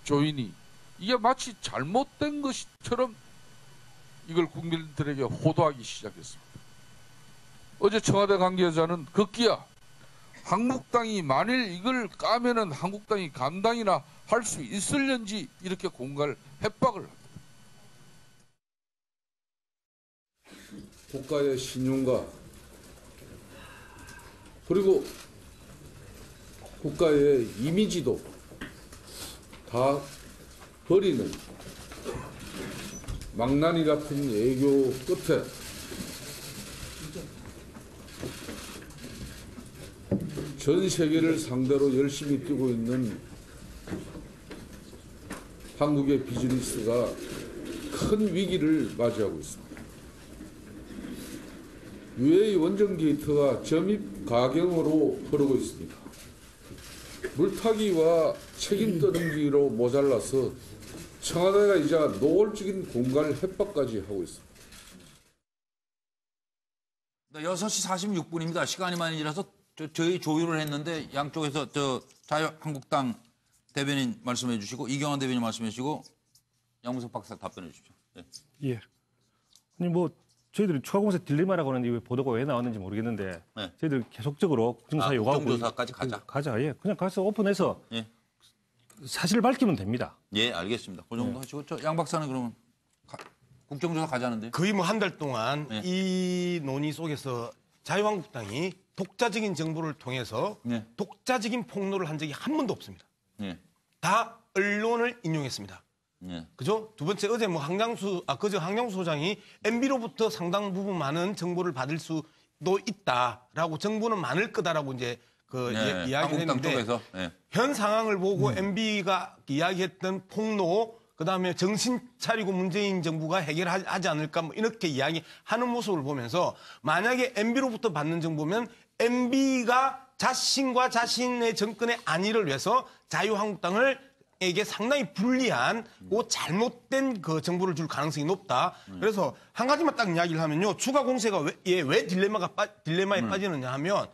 조인이 이게 마치 잘못된 것처럼 이걸 국민들에게 호도하기 시작했습니다. 어제 청와대 관계자는 급기야 한국당이 만일 이걸 까면은 한국당이 감당이나 할 수 있을는지 이렇게 공갈 협박을 합니다. 국가의 신용과 그리고 국가의 이미지도 다 버리는 망나니 같은 애교 끝에 전 세계를 상대로 열심히 뛰고 있는 한국의 비즈니스가 큰 위기를 맞이하고 있습니다. UAE 원전 게이트가 점입 가경으로 흐르고 있습니다. 물타기와 책임 떠넘기로 모자라서 청와대가 이제 노골적인 공갈 협박까지 하고 있습니다. 6시 46분입니다. 시간이 많이 지나서 저희 조율을 했는데 양쪽에서 자유한국당 대변인 말씀해 주시고 이경환 대변인 말씀해 주시고 양문석 박사 답변해 주십시오. 네. 예. 아니 뭐 저희들이 추가 공세 딜레마라고 하는데 왜 보도가 왜 나왔는지 모르겠는데 네. 저희들 계속적으로 국정조사 요구하고 국정조사까지 가자. 가자. 예. 그냥 가서 오픈해서 예. 사실을 밝히면 됩니다. 예, 알겠습니다. 그 정도 하시고 양 박사는 그러면 국정조사 가자는데. 거의 뭐 한 달 동안 이 논의 속에서 자유한국당이 독자적인 정보를 통해서 독자적인 폭로를 한 적이 한 번도 없습니다. 다 언론을 인용했습니다. 그죠? 두 번째 어제 뭐 그저 황장수 소장이 MB로부터 상당 부분 많은 정보를 받을 수도 있다라고 정보는 많을 거다라고 이제 이야기를 했는데 현 상황을 보고 MB가 이야기했던 폭로 그다음에 정신 차리고 문재인 정부가 해결하지 않을까 뭐 이렇게 이야기하는 모습을 보면서 만약에 MB로부터 받는 정보면 MB가 자신과 자신의 정권의 안위를 위해서 자유한국당에게 상당히 불리한 잘못된 그 정보를 줄 가능성이 높다. 그래서 한 가지만 딱 이야기를 하면요. 추가 공세가 왜 딜레마에 빠지느냐 하면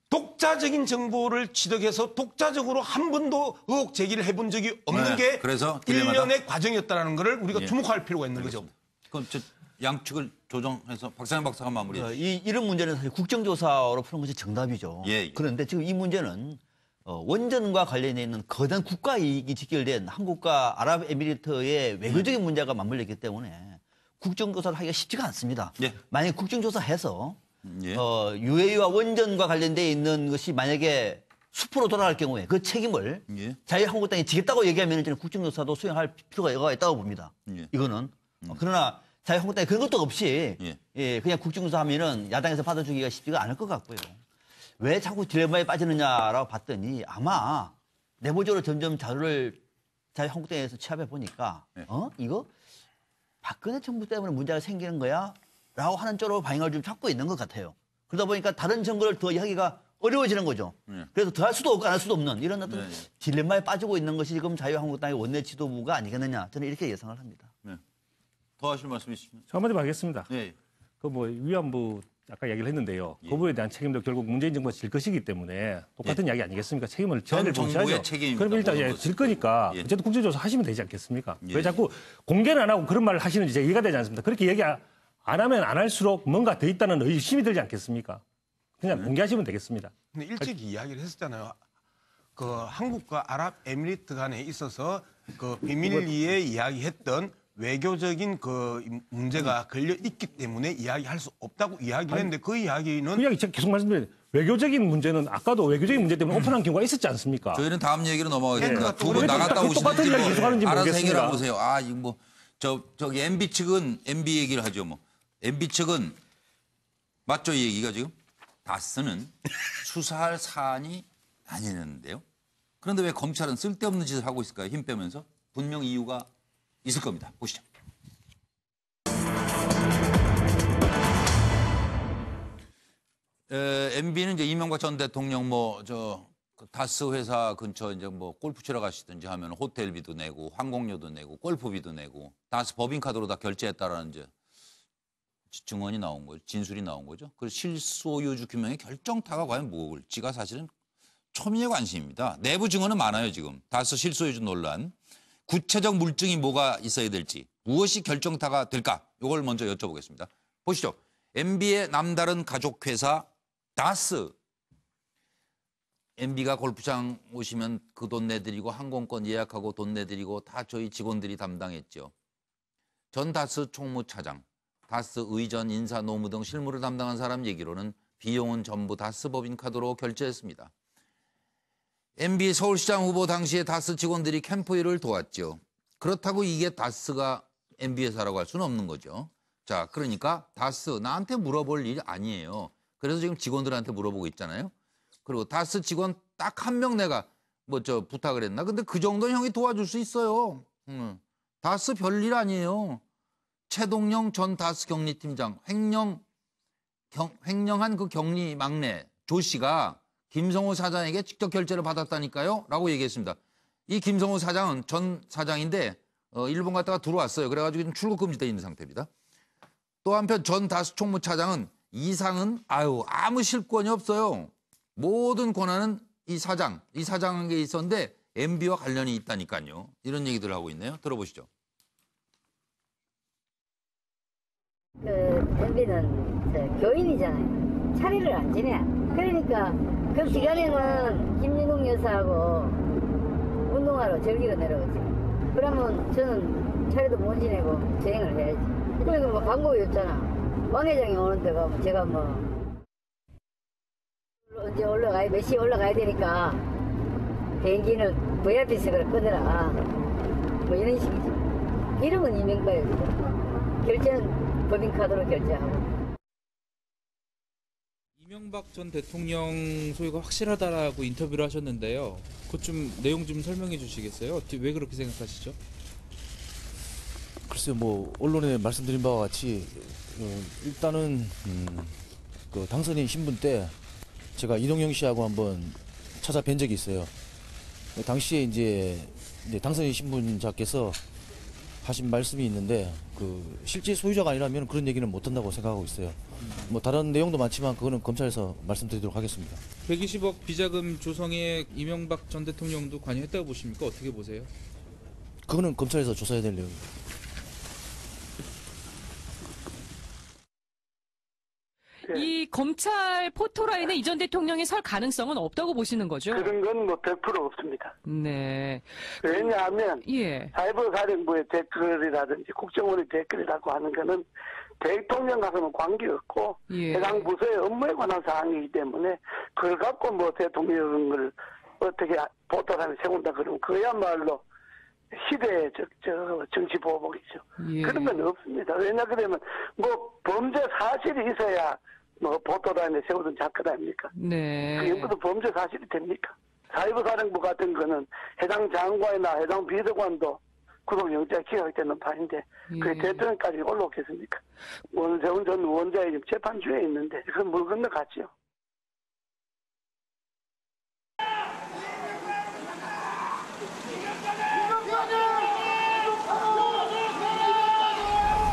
독자적인 정보를 취득해서 독자적으로 한 번도 의혹 제기를 해본 적이 없는 게 그래서 일련의 과정이었다는 것을 우리가 주목할 필요가 있는 거죠. 그럼 양측을 조정해서 박상현 박사가 마무리해 주시죠. 이런 문제는 사실 국정조사로 푸는 것이 정답이죠. 그런데 지금 이 문제는 원전과 관련해 있는 거대한 국가 이익이 직결된 한국과 아랍에미리트의 외교적인 문제가 맞물려 있기 때문에 국정조사를 하기가 쉽지가 않습니다. 만약에 국정조사해서 UAE와 원전과 관련돼 있는 것이 만약에 수포로 돌아갈 경우에 그 책임을 자유한국당이 지겠다고 얘기하면 저는 국정조사도 수행할 필요가 있다고 봅니다. 이거는. 그러나 자유한국당이 그런 것도 없이 그냥 국정조사하면은 야당에서 받아주기가 쉽지가 않을 것 같고요. 왜 자꾸 딜레마에 빠지느냐라고 봤더니 아마 내부적으로 점점 자료를 자유한국당에서 취합해 보니까 이거 박근혜 정부 때문에 문제가 생기는 거야? 라고 하는 쪽으로 방향을 좀 찾고 있는 것 같아요. 그러다 보니까 다른 정보를 더 하기가 어려워지는 거죠. 그래서 더 할 수도 없고 안 할 수도 없는 이런 어떤 딜레마에 빠지고 있는 것이 지금 자유한국당의 원내 지도부가 아니겠느냐. 저는 이렇게 예상을 합니다. 더 하실 말씀 있으시면. 저 한마디 하겠습니다. 그 뭐 위안부 아까 이야기를 했는데요. 그 부분에 대한 책임도 결국 문재인 정부가 질 것이기 때문에 똑같은 이야기 아니겠습니까? 책임을 져야 될 것이죠. 그럼 일단 질 거니까 어쨌든 국정조사 하시면 되지 않겠습니까? 왜 자꾸 공개는 안 하고 그런 말을 하시는지 제가 이해가 되지 않습니다. 그렇게 얘기 안 하면 안 할수록 뭔가 더 있다는 의심이 들지 않겠습니까? 그냥 공개하시면 되겠습니다. 근데 일찍이 이야기를 했었잖아요. 그 한국과 아랍에미리트 간에 있어서 그 비밀리에 이야기했던 외교적인 그 문제가 걸려 있기 때문에 이야기할 수 없다고 이야기를 했는데 그 이야기는 그 이야기 제가 계속 말씀드려요. 외교적인 문제는 아까도 외교적인 문제 때문에 오픈한 경우가 있었지 않습니까? 저희는 다음 얘기로 넘어가겠습니다. 두 분 나갔다 오시는지 알아서 해결해 보세요. 이거 뭐 저기 MB 측은 MB 얘기를 하죠. 뭐 MB 측은 맞죠 이 얘기가 지금 다스는 수사할 사안이 아니는데요. 그런데 왜 검찰은 쓸데없는 짓을 하고 있을까요? 힘 빼면서 분명 이유가 있을 겁니다. 보시죠. MB는 이제 이명박 전 대통령 다스 회사 근처 이제 뭐 골프 치러 가시든지 하면 호텔비도 내고 항공료도 내고 골프비도 내고 다스 법인카드로 다 결제했다라는 이제 증언이 나온 거죠. 진술이 나온 거죠. 그래서 실소유주 규명의 결정타가 과연 뭘지가 사실은 초미의 관심입니다. 내부 증언은 많아요 지금. 다스 실소유주 논란. 구체적 물증이 뭐가 있어야 될지 무엇이 결정타가 될까 이걸 먼저 여쭤보겠습니다. 보시죠. MB의 남다른 가족회사 다스. MB가 골프장 오시면 그 돈 내드리고 항공권 예약하고 돈 내드리고 다 저희 직원들이 담당했죠. 전 다스 총무차장, 다스 의전, 인사, 노무 등 실무를 담당한 사람 얘기로는 비용은 전부 다스 법인카드로 결제했습니다. MB 서울시장 후보 당시에 다스 직원들이 캠프 일을 도왔죠. 그렇다고 이게 다스가 MB 회사라고 할 수는 없는 거죠. 자, 그러니까 다스 나한테 물어볼 일이 아니에요. 그래서 지금 직원들한테 물어보고 있잖아요. 그리고 다스 직원 딱 한 명 내가 부탁을 했나? 근데 그 정도는 형이 도와줄 수 있어요. 다스 별일 아니에요. 최동영 전 다스 격리팀장, 횡령한 그 격리 막내 조 씨가 김성호 사장에게 직접 결제를 받았다니까요? 라고 얘기했습니다. 이 김성호 사장은 전 사장인데 일본 갔다가 들어왔어요. 그래가지고 지금 출국 금지되어 있는 상태입니다. 또 한편 전 다스 총무차장은 이상은 아무 실권이 없어요. 모든 권한은 이 사장에게 있었는데 MB와 관련이 있다니까요. 이런 얘기들을 하고 있네요. 들어보시죠. MB는 교인이잖아요. 차례를 안 지내. 그러니까 그 기간에는 김윤웅 여사하고 운동하러 절기로 내려오지. 그러면 저는 차례도 못 지내고 저행을 해야지. 그러니까 광고였잖아. 왕 회장이 오는 데가 제가 언제 올라가야, 몇 시에 올라가야 되니까 비행기는 VIP석으로 끊으라. 이런 식이죠. 이름은 이명박이죠. 결제는 법인카드로 결제하고. 이명박 전 대통령 소유가 확실하다라고 인터뷰를 하셨는데요. 그것 좀 내용 좀 설명해 주시겠어요? 왜 그렇게 생각하시죠? 글쎄요, 언론에 말씀드린 바와 같이 일단은 그 당선인 신분 때 제가 이동영 씨하고 한번 찾아뵌 적이 있어요. 당시에 이제 당선인 신분자께서 하신 말씀이 있는데 실제 소유자가 아니라면 그런 얘기는 못 한다고 생각하고 있어요. 다른 내용도 많지만 그거는 검찰에서 말씀드리도록 하겠습니다. 120억 비자금 조성에 이명박 전 대통령도 관여했다고 보십니까? 어떻게 보세요? 그거는 검찰에서 조사해야 될 내용입니다. 이 검찰 포토라인에 이 전 대통령이 설 가능성은 없다고 보시는 거죠? 그런 건 100% 없습니다. 네. 왜냐하면 예. 사이버사령부의 댓글이라든지 국정원의 댓글이라고 하는 거는 대통령하고는 관계없고 해당 부서의 업무에 관한 사항이기 때문에 그걸 갖고 대통령을 어떻게 포토라인에 세운다 그러면 그야말로 시대의 정치 보복이죠. 예. 그런 건 없습니다. 왜냐 그러면 범죄 사실이 있어야 포토라인에 세우던 작가 아닙니까? 네. 그게 무슨 범죄 사실이 됩니까? 사이버사령부 같은 거는 해당 장관이나 해당 비서관도 구속영장이 기각되는 판인데 그게 대통령까지 올라오겠습니까? 원세훈 전 의원자의 재판 중에 있는데 그건 물 건너갔죠.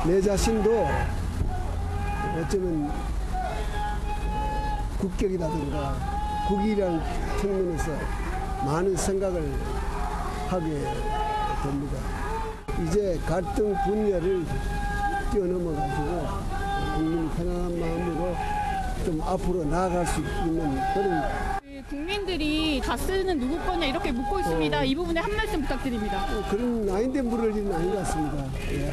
내 자신도 어쩌면 국격이라든가 국익이라는 측면에서 많은 생각을 하게 됩니다. 이제 갈등 분열을 뛰어넘어가지고 국민이 편안한 마음으로 좀 앞으로 나아갈 수 있는 그런 국민들이 다스는 누구 거냐 이렇게 묻고 있습니다. 이 부분에 한 말씀 부탁드립니다. 그런 아닌데 물을 일은 아닌 것 같습니다. 예.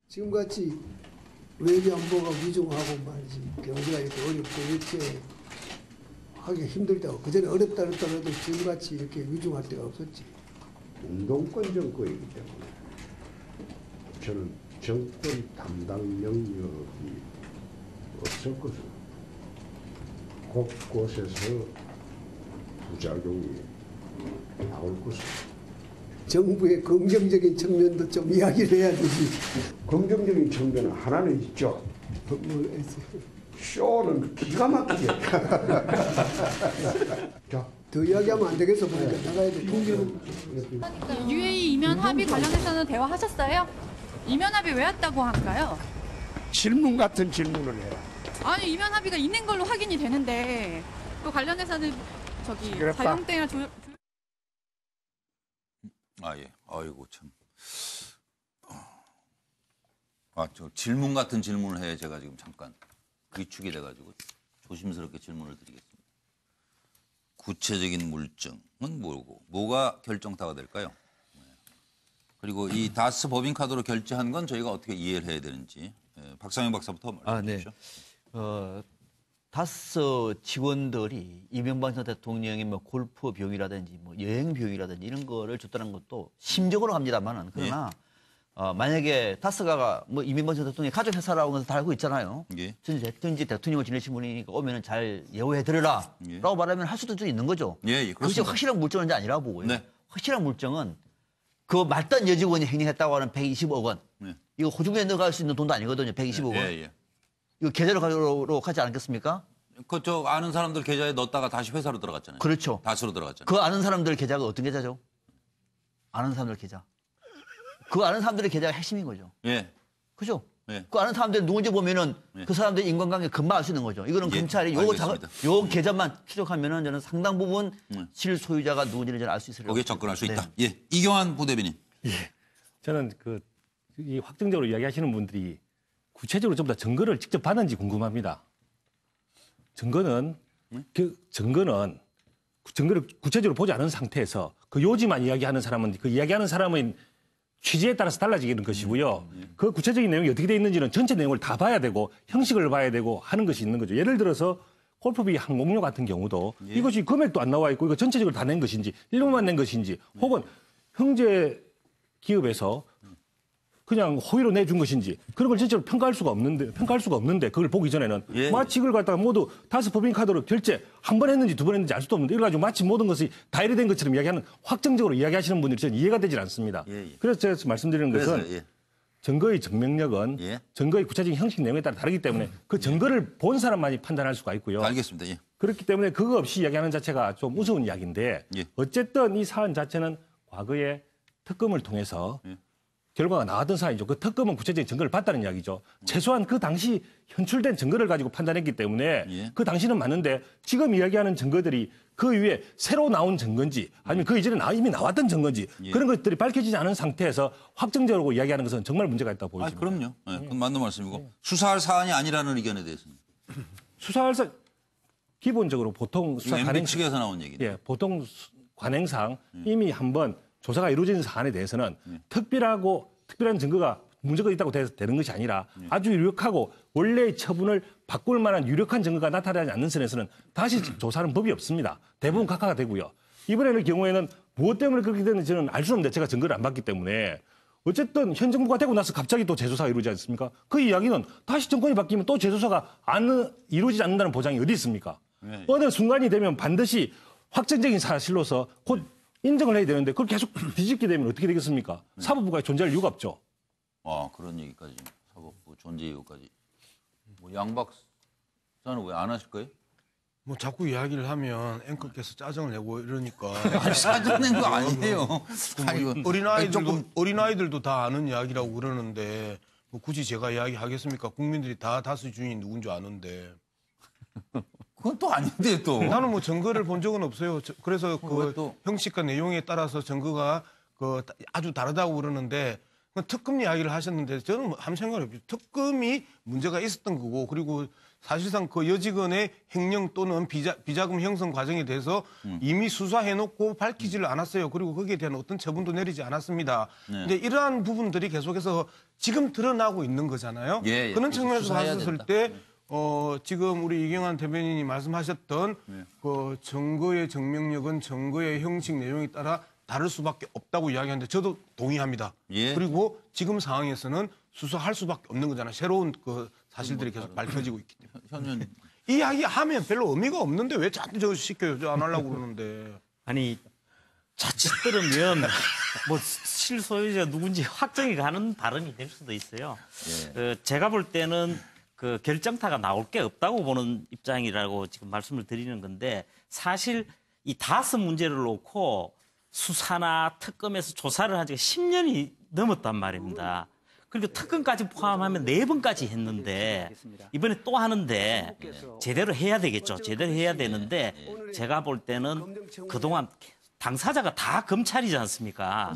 지금같이 외교안보가 위중하고 말이지 경제가 이렇게 어렵고 이렇게 하기 힘들다고 그전에 어렵다 해도 지금같이 이렇게 위중할 때가 없었지. 운동권 정권이기 때문에 저는 정권 담당 능력이 없었거든요. 곳곳에서 부작용이 나올 것입니다. 정부의 긍정적인 측면도 좀 이야기를 해야 되지. 긍정적인 측면은 하나는 있죠. 쇼는 기가 막히게. 자, 더 이야기하면 안 되겠어. 보니까 나가야 돼. UAE 이면 합의 관련해서는 대화하셨어요? 이면 합의 왜 했다고 할까요? 질문 같은 질문을 해요. 아니 이면 합의가 있는 걸로 확인이 되는데 또 관련해서는 자영대나 예. 아이고 참. 저 질문 같은 질문을 해 제가 지금 잠깐 위축이 돼가지고 조심스럽게 질문을 드리겠습니다. 구체적인 물증은 뭐고 뭐가 결정타가 될까요? 그리고 이 다스 법인카드로 결제한 건 저희가 어떻게 이해를 해야 되는지 박상영 박사부터 말씀해 주시죠. 다스 직원들이 이명박 전 대통령의 뭐 골프 비용이라든지 뭐 여행 비용이라든지 이런 거를 줬다는 것도 심적으로 합니다만은 그러나 만약에 다스가 뭐 이명박 전 대통령의 가족 회사라고 해서 다 알고 있잖아요. 전지 대통령을 지내신 분이니까 오면은 잘 예우해 드려라 라고 말하면 할 수도 좀 있는 거죠. 그것이 확실한 물증은 이제 아니라고 보고요. 확실한 물증은 그 말단 여직원이 횡령했다고 하는 120억 원. 이거 호주머니에 넣어갈 수 있는 돈도 아니거든요. 120억 원. 이거 계좌로 가지 않겠습니까? 저 아는 사람들 계좌에 넣었다가 다시 회사로 들어갔잖아요. 그렇죠. 다스로 들어갔잖아요. 그 아는 사람들 계좌가 어떤 계좌죠? 아는 사람들 계좌. 그 아는 사람들의 계좌가 핵심인 거죠. 그죠? 그 아는 사람들 누군지 보면은 그 사람들의 인간관계 금방 알 수 있는 거죠. 이거는 검찰이 요 계좌만 추적하면은 저는 상당 부분 실소유자가 누군지를 저는 알 수 있을 거기에 접근할 수 있다. 이경환 부대변인. 저는 이 확정적으로 이야기하시는 분들이 구체적으로 좀 더 증거를 직접 받는지 궁금합니다. 증거를 구체적으로 보지 않은 상태에서 그 요지만 이야기하는 사람은 그 이야기하는 사람의 취지에 따라서 달라지는 것이고요. 그 구체적인 내용이 어떻게 돼 있는지는 전체 내용을 다 봐야 되고 형식을 봐야 되고 하는 것이 있는 거죠. 예를 들어서 골프비 항공료 같은 경우도 이것이 금액도 안 나와 있고 이거 전체적으로 다 낸 것인지 일부만 낸 것인지 혹은 형제 기업에서 그냥 호의로 내준 것인지 그런 걸 전체로 평가할 수가 없는데 그걸 보기 전에는 마치 이걸 갖다가 모두 다스 법인카드로 결제 한 번 했는지 두 번 했는지 알 수도 없는데 이래가지고 마치 모든 것이 다 이래된 것처럼 이야기하는 확정적으로 이야기하시는 분들이 저는 이해가 되질 않습니다. 그래서 제가 말씀드리는 것은 증거의 증명력은 증거의 구체적인 형식 내용에 따라 다르기 때문에 그 증거를 본 사람만이 판단할 수가 있고요. 알겠습니다. 그렇기 때문에 그거 없이 이야기하는 자체가 좀 우스운 이야기인데 어쨌든 이 사안 자체는 과거에 특검을 통해서 결과가 나왔던 사안이죠. 그 특검은 구체적인 증거를 봤다는 이야기죠. 최소한 그 당시 현출된 증거를 가지고 판단했기 때문에 그 당시는 맞는데 지금 이야기하는 증거들이 그 위에 새로 나온 증거인지 아니면 그 이전에 이미 나왔던 증거인지 그런 것들이 밝혀지지 않은 상태에서 확정적으로 이야기하는 것은 정말 문제가 있다고 보입니다. 그럼요. 그건 맞는 말씀이고 수사할 사안이 아니라는 의견에 대해서는 수사할 기본적으로 보통 수사 관행 측에서 나온 얘기죠. 보통 관행상 이미 한번 조사가 이루어진 사안에 대해서는 특별한 증거가 문제가 있다고 되는 것이 아니라 아주 유력하고 원래의 처분을 바꿀 만한 유력한 증거가 나타나지 않는 선에서는 다시 조사하는 법이 없습니다. 대부분 각하가 되고요. 이번에는 경우에는 무엇 때문에 그렇게 됐는지 저는 알 수 없는데 제가 증거를 안 받기 때문에 어쨌든 현 정부가 되고 나서 갑자기 또 재조사가 이루어지지 않습니까? 그 이야기는 다시 정권이 바뀌면 또 재조사가 이루어지지 않는다는 보장이 어디 있습니까? 어느 순간이 되면 반드시 확정적인 사실로서 곧 인정을 해야 되는데 그걸 계속 뒤집게 되면 어떻게 되겠습니까? 사법부가 존재할 이유가 없죠. 그런 얘기까지. 사법부 존재 이유까지. 양 박사는 왜 안 하실 거예요? 자꾸 이야기를 하면 앵커께서 짜증을 내고 이러니까. 아니, 짜증 낸 거 아니에요. 어린아이들도 다 아는 이야기라고 그러는데 굳이 제가 이야기하겠습니까? 국민들이 다 다수 주인이 누군 줄 아는데. 그건 또 아닌데 또. 나는 증거를 본 적은 없어요. 그래서 형식과 내용에 따라서 증거가 아주 다르다고 그러는데 특검 이야기를 하셨는데 저는 아무 생각 없죠. 특검이 문제가 있었던 거고 그리고 사실상 그 여직원의 횡령 또는 비자금 형성 과정에 대해서 이미 수사해놓고 밝히지를 않았어요. 그리고 거기에 대한 어떤 처분도 내리지 않았습니다. 근데 이러한 부분들이 계속해서 지금 드러나고 있는 거잖아요. 그런 측면에서 봤을 때 지금 우리 이경환 대변인이 말씀하셨던 그 증거의 증명력은 증거의 형식 내용에 따라 다를 수밖에 없다고 이야기하는데 저도 동의합니다. 그리고 지금 상황에서는 수사할 수밖에 없는 거잖아요. 새로운 그 사실들이 계속 밝혀지고 있기 때문에. 이 이야기하면 별로 의미가 없는데 왜 자꾸 저거 시켜요? 저 안 하려고 그러는데. 아니 자칫 들으면 실소유자 누군지 확정이 가는 발언이 될 수도 있어요. 제가 볼 때는 그 결정타가 나올 게 없다고 보는 입장이라고 지금 말씀을 드리는 건데 사실 이 다스 문제를 놓고 수사나 특검에서 조사를 한 지가 10년이 넘었단 말입니다. 그리고 특검까지 포함하면 4번까지 했는데 이번에 또 하는데 제대로 해야 되겠죠. 제대로 해야 되는데 제가 볼 때는 그동안 당사자가 다 검찰이지 않습니까?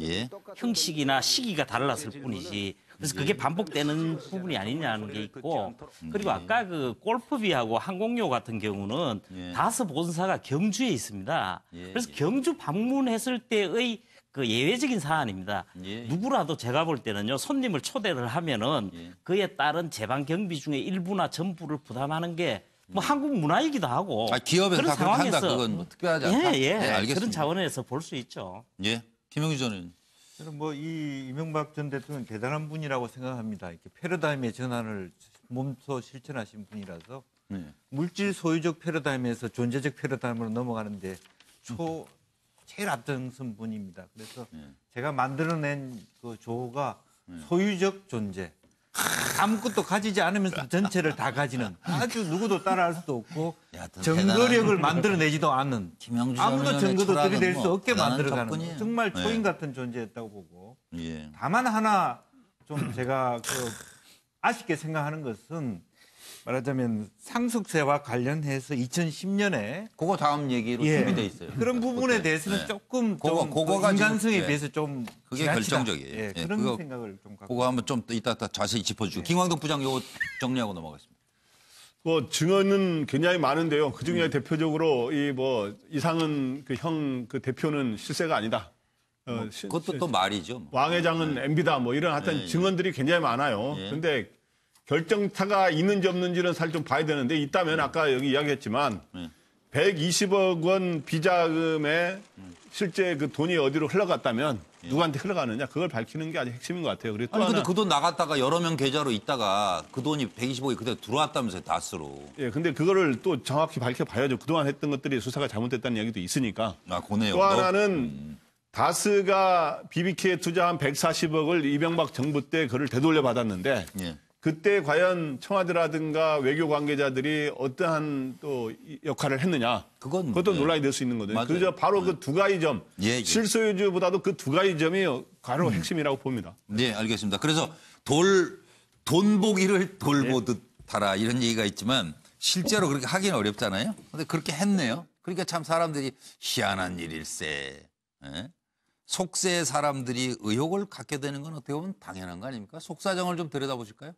형식이나 시기가 달랐을 뿐이지 그래서 그게 반복되는 부분이 아니냐는 게 있고 그리고 아까 그 골프비하고 항공료 같은 경우는 다스 본사가 경주에 있습니다. 그래서 경주 방문했을 때의 그 예외적인 사안입니다. 누구라도 제가 볼 때는요 손님을 초대를 하면은 그에 따른 제방 경비 중에 일부나 전부를 부담하는 게 뭐 한국 문화이기도 하고 기업에서 그런 다 그렇게 한다. 그건 뭐 특별하지 않다. 예, 네, 알겠습니다. 그런 차원에서 볼 수 있죠. 예, 김영주 전 저는 뭐 이 이명박 전 대통령 대단한 분이라고 생각합니다. 이렇게 패러다임의 전환을 몸소 실천하신 분이라서 물질 소유적 패러다임에서 존재적 패러다임으로 넘어가는데 제일 앞장선 분입니다. 그래서 제가 만들어낸 그 조가 소유적 존재. 아무것도 가지지 않으면서 전체를 다 가지는 아주 누구도 따라할 수도 없고 증거력을 만들어내지도 않는 아무도 증거도 들이댈 수 없게 만들어가는 정말 초인 같은 존재였다고 보고 다만 하나 좀 제가 아쉽게 생각하는 것은 말하자면 상속세와 관련해서 2010년에 그거 다음 얘기로 준비돼 있어요. 그런 부분에 대해서는 조금 그거가 인간성에 비해서 좀 그게 지나치다. 결정적이에요. 그런 생각을 좀 갖고. 그거 한번 좀 이따 자세히 짚어주고 김광덕 부장 요거 정리하고 넘어가겠습니다. 뭐 증언은 굉장히 많은데요. 그 중에 대표적으로 이상은 그 대표는 실세가 아니다. 그것도 또 말이죠. 왕 회장은 MB다 뭐 이런 하여튼 증언들이 굉장히 많아요. 그런데 결정타가 있는지 없는지는 사실 좀 봐야 되는데 있다면 아까 여기 이야기했지만 120억 원 비자금에 실제 그 돈이 어디로 흘러갔다면 누구한테 흘러가느냐 그걸 밝히는 게 아주 핵심인 것 같아요. 그리고 또 근데 그 돈 나갔다가 여러 명 계좌로 있다가 그 돈이 120억이 그대로 들어왔다면서요, 다스로. 예, 근데 그거를 또 정확히 밝혀봐야죠. 그동안 했던 것들이 수사가 잘못됐다는 얘기도 있으니까. 고네요. 또 하나는 다스가 BBK에 투자한 140억을 이명박 정부 때 그걸 되돌려 받았는데 그때 과연 청와대라든가 외교 관계자들이 어떠한 또 역할을 했느냐. 그것도 논란이 될 수 있는 거거든요. 그저 바로 그 두 가지 점. 실소유주보다도 그 두 가지 점이 바로 핵심이라고 봅니다. 네, 알겠습니다. 그래서 돈 보기를 돌보듯 하라 이런 얘기가 있지만 실제로 그렇게 하기는 어렵잖아요. 근데 그렇게 했네요. 그러니까 참 사람들이 희한한 일일세. 예? 속세의 사람들이 의혹을 갖게 되는 건 어떻게 보면 당연한 거 아닙니까? 속사정을 좀 들여다보실까요?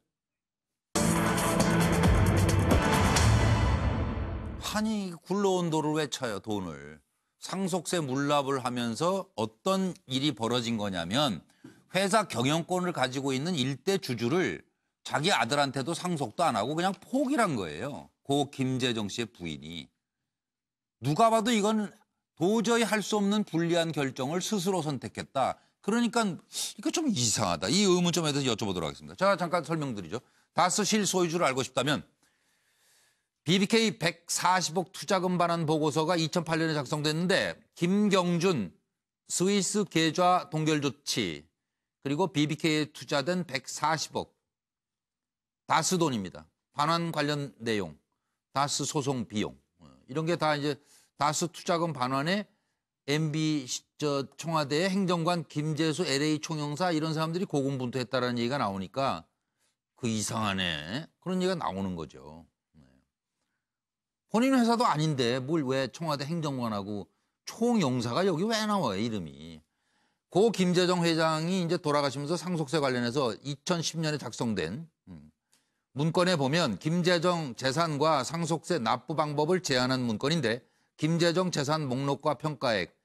한이 굴러온 돌을 외쳐요, 돈을. 상속세 물납을 하면서 어떤 일이 벌어진 거냐면 회사 경영권을 가지고 있는 일대 주주를 자기 아들한테도 상속도 안 하고 그냥 포기한 거예요. 고 김재정 씨의 부인이. 누가 봐도 이건 도저히 할 수 없는 불리한 결정을 스스로 선택했다. 그러니까 이거 좀 이상하다. 이 의문점에 대해서 여쭤보도록 하겠습니다. 제가 잠깐 설명드리죠. 다스 실소유주를 알고 싶다면 BBK 140억 투자금 반환 보고서가 2008년에 작성됐는데 김경준 스위스 계좌 동결 조치 그리고 BBK에 투자된 140억 다스 돈입니다. 반환 관련 내용, 다스 소송 비용 이런 게 다 이제 다스 투자금 반환에 MB 청와대의 행정관 김재수 LA 총영사 이런 사람들이 고군분투했다라는 얘기가 나오니까 그 이상하네. 그런 얘기가 나오는 거죠. 본인 회사도 아닌데 뭘 왜 청와대 행정관하고 총영사가 여기 왜 나와요, 이름이. 고 김재정 회장이 이제 돌아가시면서 상속세 관련해서 2010년에 작성된 문건에 보면 김재정 재산과 상속세 납부 방법을 제한한 문건인데 김재정 재산 목록과 평가액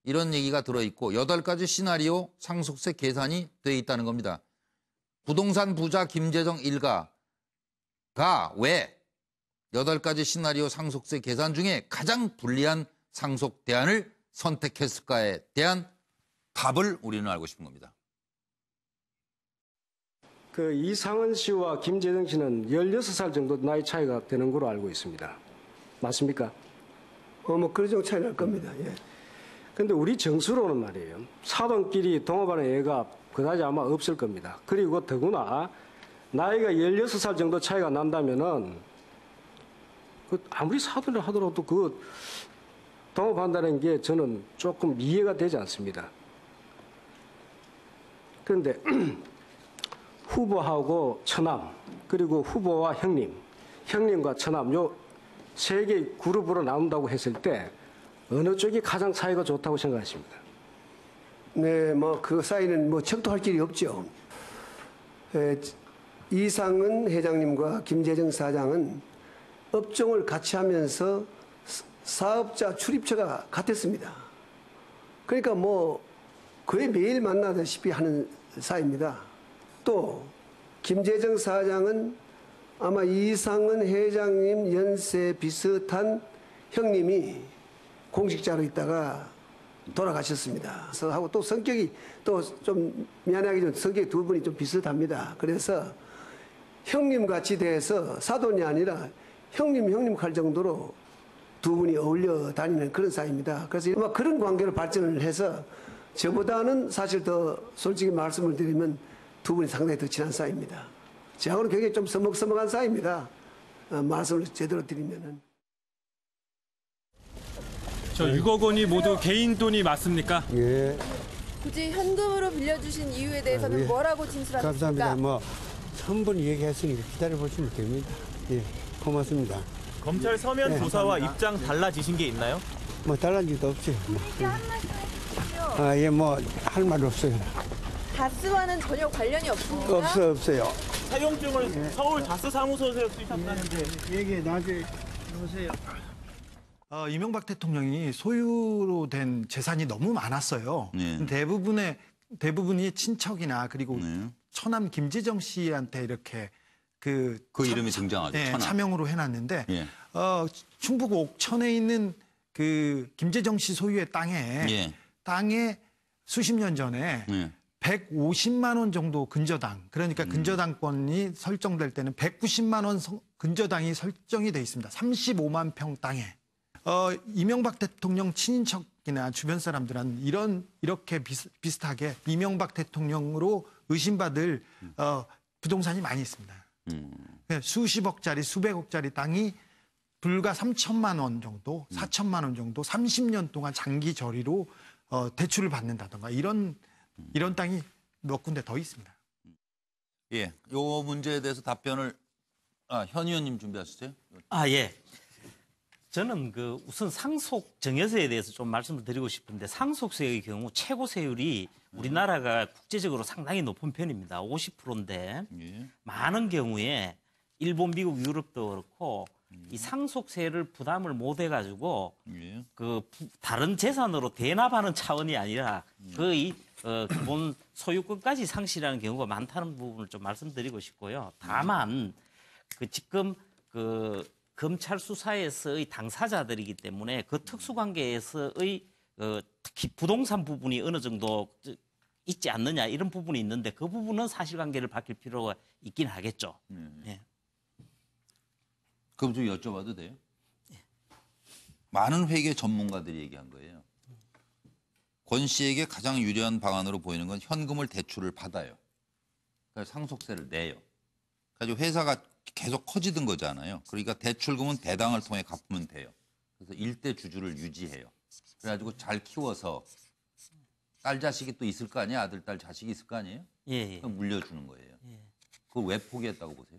이런 얘기가 들어있고 8가지 시나리오 상속세 계산이 돼 있다는 겁니다. 부동산 부자 김재정 일가가 왜 8가지 시나리오 상속세 계산 중에 가장 불리한 상속 대안을 선택했을까에 대한 답을 우리는 알고 싶은 겁니다. 그 이상은 씨와 김재정 씨는 16살 정도 나이 차이가 되는 걸로 알고 있습니다. 맞습니까? 뭐 그런 정도 차이 날 겁니다. 예. 근데 우리 정수로는 말이에요. 사돈끼리 동업하는 애가 그다지 아마 없을 겁니다. 그리고 더구나 나이가 16살 정도 차이가 난다면은 그 아무리 사돈을 하더라도 그 동업한다는 게 저는 조금 이해가 되지 않습니다. 그런데 후보하고 처남 그리고 후보와 형님, 형님과 처남 요 세 개의 그룹으로 나눈다고 했을 때 어느 쪽이 가장 사이가 좋다고 생각하십니까? 네, 뭐 그 사이는 뭐 척도할 길이 없죠. 이상은 회장님과 김재정 사장은 업종을 같이 하면서 사업자 출입처가 같았습니다. 그러니까 뭐 거의 매일 만나다시피 하는 사이입니다. 또 김재정 사장은 아마 이상은 회장님 연세 비슷한 형님이 공직자로 있다가 돌아가셨습니다. 그래서 하고 또 성격이 또 좀 미안하게 좀 성격이 두 분이 좀 비슷합니다. 그래서 형님 같이 돼서 사돈이 아니라 형님 할 정도로 두 분이 어울려 다니는 그런 사이입니다. 그래서 아마 그런 관계로 발전을 해서 저보다는 사실 더 솔직히 말씀을 드리면 두 분이 상당히 더 친한 사이입니다. 저하고는 굉장히 좀 서먹서먹한 사이입니다. 말씀을 제대로 드리면은. 저 6억 원이 모두 개인 돈이 맞습니까? 예. 굳이 현금으로 빌려주신 이유에 대해서는 예. 뭐라고 진술하셨습니까? 감사합니다. 뭐 충분히 얘기했으니까 기다려보시면 됩니다. 예, 고맙습니다. 검찰 서면 네, 조사와 감사합니다. 입장 달라지신 게 있나요? 뭐 달라진 것도 없죠. 뭐. 한 말씀 해주십시오. 예, 뭐 할 말 없어요. 다스와는 전혀 관련이 없습니까? 없어요. 사용증을 서울 다스 사무소에서 쓰셨다는데 얘기 나중에 보세요. 이명박 대통령이 소유로 된 재산이 너무 많았어요. 대부분이 친척이나 그리고 처남 김재정 씨한테 이렇게 그 이름이 등장하죠. 처남. 차명으로 해놨는데 충북 옥천에 있는 그 김재정 씨 소유의 땅에 수십 년 전에 150만 원 정도 근저당, 그러니까 근저당권이 설정될 때는 190만 원 근저당이 설정이 돼 있습니다. 35만 평 땅에. 이명박 대통령 친인척이나 주변 사람들은 이렇게 비슷하게 이명박 대통령으로 의심받을 부동산이 많이 있습니다. 수십억짜리, 수백억짜리 땅이 불과 3천만 원 정도, 4천만 원 정도 30년 동안 장기 저리로 대출을 받는다던가 이런 땅이 몇 군데 더 있습니다. 예, 요 문제에 대해서 답변을 현 의원님 준비하시죠. 예. 저는 우선 상속 증여세에 대해서 좀 말씀을 드리고 싶은데 상속세의 경우 최고 세율이 우리나라가 국제적으로 상당히 높은 편입니다. 50%인데 많은 경우에 일본, 미국, 유럽도 그렇고 이 상속세를 부담을 못 해가지고 다른 재산으로 대납하는 차원이 아니라 거의 기본 소유권까지 상실하는 경우가 많다는 부분을 좀 말씀드리고 싶고요. 다만 지금 검찰 수사에서의 당사자들이기 때문에 그 특수관계에서의 특히 부동산 부분이 어느 정도 있지 않느냐 이런 부분이 있는데 그 부분은 사실관계를 밝힐 필요가 있긴 하겠죠. 예. 그럼 좀 여쭤봐도 돼요? 많은 회계 전문가들이 얘기한 거예요. 권 씨에게 가장 유리한 방안으로 보이는 건 현금을 대출을 받아요. 그러니까 상속세를 내요. 그래서 회사가 계속 커지던 거잖아요. 그러니까 대출금은 배당을 통해 갚으면 돼요. 그래서 일대 주주를 유지해요. 그래가지고 잘 키워서 딸 자식이 또 있을 거 아니에요? 아들, 딸 자식이 있을 거 아니에요? 그럼 물려주는 거예요. 그걸 왜 포기했다고 보세요?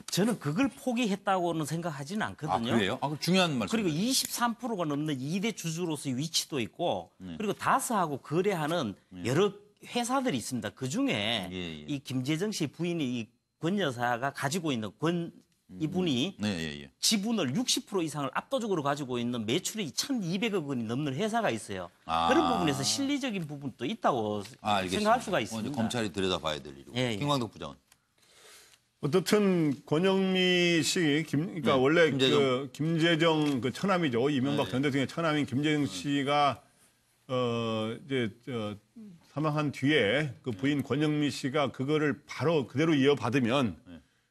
저는 그걸 포기했다고는 생각하지는 않거든요. 그래요? 중요한 말씀. 그리고 23%가 넘는 2대 주주로서의 위치도 있고 그리고 다스하고 거래하는 여러 회사들이 있습니다. 그중에 이 김재정 씨 부인이 이 권 여사가 가지고 있는 이분이 지분을 60% 이상을 압도적으로 가지고 있는 매출이 1,200억 원이 넘는 회사가 있어요. 그런 부분에서 실리적인 부분도 있다고 생각할 수가 있습니다. 검찰이 들여다봐야 될 일이고. 김광덕 부장은. 어떻든 권영미 씨, 그러니까 원래 김재정 그 처남이죠. 이명박 전 대통령의 처남인 김재정 씨가 사망한 뒤에 그 부인 권영미 씨가 그거를 바로 그대로 이어받으면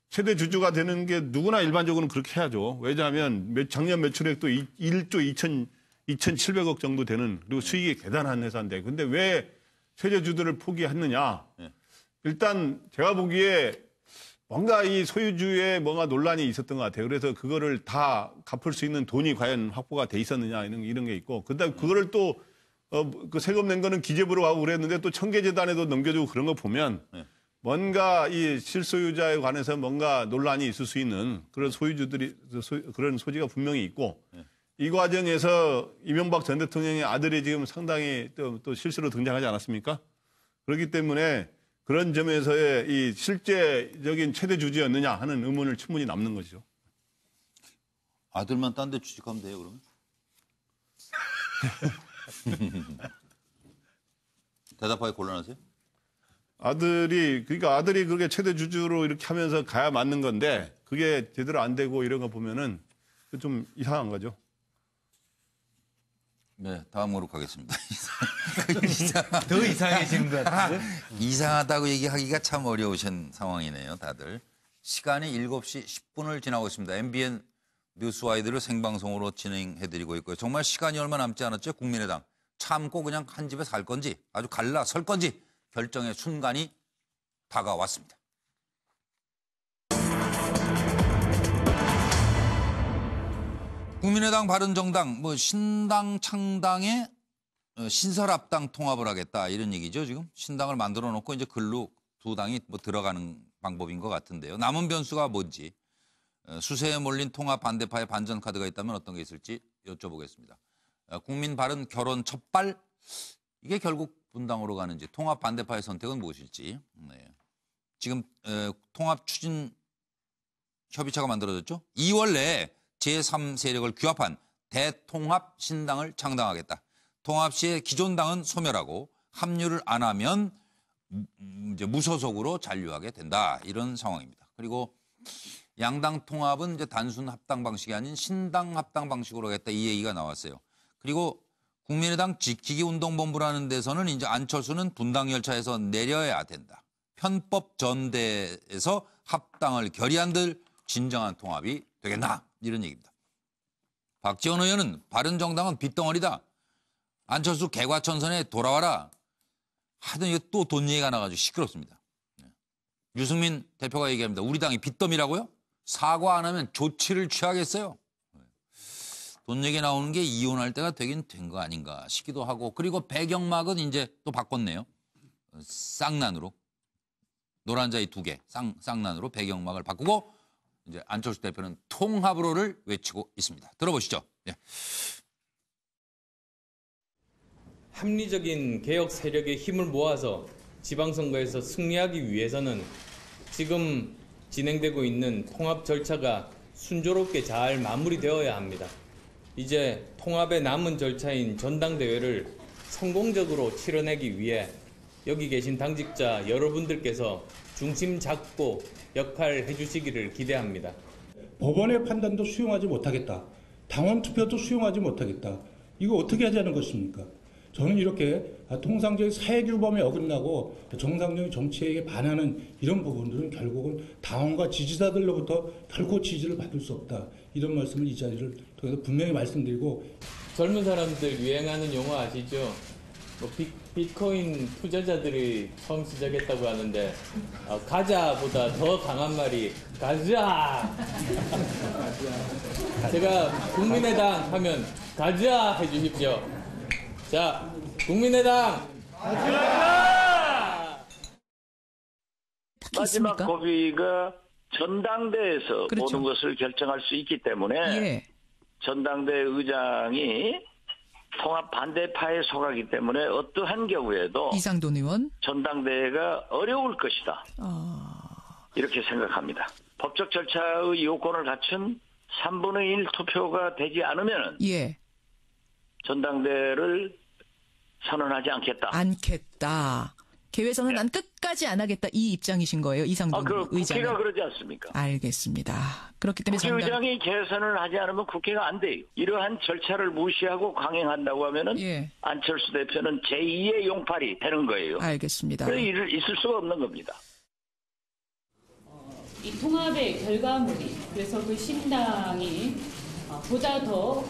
최대 주주가 되는 게 누구나 일반적으로는 그렇게 해야죠. 왜냐하면 작년 매출액도 1조 2,700억 정도 되는 그리고 수익이 대단한 회사인데 근데 왜 최대 주주를 포기했느냐. 일단 제가 보기에 뭔가 이 소유주의 뭔가 논란이 있었던 것 같아요. 그래서 그거를 다 갚을 수 있는 돈이 과연 확보가 돼 있었느냐 이런 게 있고 그다음에 그거를 또 그 세금 낸 거는 기재부로 가고 그랬는데 또 청계재단에도 넘겨주고 그런 거 보면 뭔가 이 실소유자에 관해서 뭔가 논란이 있을 수 있는 그런 그런 소지가 분명히 있고 이 과정에서 이명박 전 대통령의 아들이 지금 상당히 또 실수로 등장하지 않았습니까? 그렇기 때문에 그런 점에서의 이 실제적인 최대 주주였느냐 하는 의문을 충분히 남는 거죠. 아들만 딴 데 취직하면 돼요, 그러면? 대답하기 곤란하세요? 그러니까 아들이 그렇게 최대 주주로 이렇게 하면서 가야 맞는 건데 그게 제대로 안 되고 이런 거 보면은 좀 이상한 거죠. 네, 다음으로 가겠습니다. 더 이상해지는 것 같은데? 이상하다고 얘기하기가 참 어려우신 상황이네요, 다들. 시간이 7시 10분을 지나고 있습니다. MBN 뉴스와이드를 생방송으로 진행해드리고 있고요. 정말 시간이 얼마 남지 않았죠? 국민의당. 참고 그냥 한 집에 살 건지 아주 갈라설 건지 결정의 순간이 다가왔습니다. 국민의당, 바른정당, 신당 창당에 신설합당 통합을 하겠다 이런 얘기죠. 지금 신당을 만들어 놓고 이제 글로 두 당이 들어가는 방법인 것 같은데요. 남은 변수가 뭔지 수세에 몰린 통합 반대파의 반전 카드가 있다면 어떤 게 있을지 여쭤보겠습니다. 국민 바른 결혼 첫발 이게 결국 분당으로 가는지 통합 반대파의 선택은 무엇일지. 네. 지금 통합 추진 협의체가 만들어졌죠. 2월 내에 제3세력을 규합한 대통합 신당을 창당하겠다. 통합 시에 기존 당은 소멸하고 합류를 안 하면 이제 무소속으로 잔류하게 된다. 이런 상황입니다. 그리고 양당 통합은 이제 단순 합당 방식이 아닌 신당 합당 방식으로 하겠다. 이 얘기가 나왔어요. 그리고 국민의당 지키기 운동본부라는 데서는 이제 안철수는 분당 열차에서 내려야 된다. 편법 전대에서 합당을 결의한들 진정한 통합이 되겠나 이런 얘기입니다. 박지원 의원은 바른정당은 빚덩어리다. 안철수 개과천선에 돌아와라. 하여튼 이거 또 돈 얘기가 나가지고 시끄럽습니다. 유승민 대표가 얘기합니다. 우리 당이 빚더미라고요? 사과 안 하면 조치를 취하겠어요. 돈 얘기 나오는 게 이혼할 때가 되긴 된 거 아닌가 싶기도 하고 그리고 배경막은 이제 또 바꿨네요. 쌍난으로 노란자이 2개 쌍난으로 배경막을 바꾸고 이제 안철수 대표는 통합으로를 외치고 있습니다. 들어보시죠. 예. 합리적인 개혁 세력의 힘을 모아서 지방선거에서 승리하기 위해서는 지금 진행되고 있는 통합 절차가 순조롭게 잘 마무리되어야 합니다. 이제 통합의 남은 절차인 전당대회를 성공적으로 치러내기 위해 여기 계신 당직자 여러분들께서 중심 잡고 역할을 해주시기를 기대합니다. 법원의 판단도 수용하지 못하겠다. 당원 투표도 수용하지 못하겠다. 이거 어떻게 하자는 것입니까? 저는 이렇게 통상적인 사회규범에 어긋나고 정상적인 정치에 반하는 이런 부분들은 결국은 당원과 지지자들로부터 결코 지지를 받을 수 없다. 이런 말씀을 이 자리를 통해서 분명히 말씀드리고 젊은 사람들 유행하는 용어 아시죠? 비트코인 투자자들이 처음 시작했다고 하는데 가자보다 더 강한 말이 가자. 제가 국민의당 하면 가자 해주십시오. 자, 국민의당 가자. 마지막 고비가 전당대회에서 그렇죠. 모든 것을 결정할 수 있기 때문에 예. 전당대회 의장이 통합 반대파에 속하기 때문에 어떠한 경우에도 이상돈 의원 전당대회가 어려울 것이다. 이렇게 생각합니다. 법적 절차의 요건을 갖춘 3분의 1 투표가 되지 않으면 예. 전당대회를 선언하지 않겠다. 개회선은 난 끝까지 안 하겠다 이 입장이신 거예요, 이상돈 의장. 국회가 그러지 않습니까? 알겠습니다. 그렇기 때문에 국회의장이 개선을 하지 않으면 국회가 안 돼요. 이러한 절차를 무시하고 강행한다고 하면은 안철수 대표는 제2의 용팔이 되는 거예요. 알겠습니다. 있을 수가 없는 겁니다. 이 통합의 결과물이 그래서 그 신당이 보다 더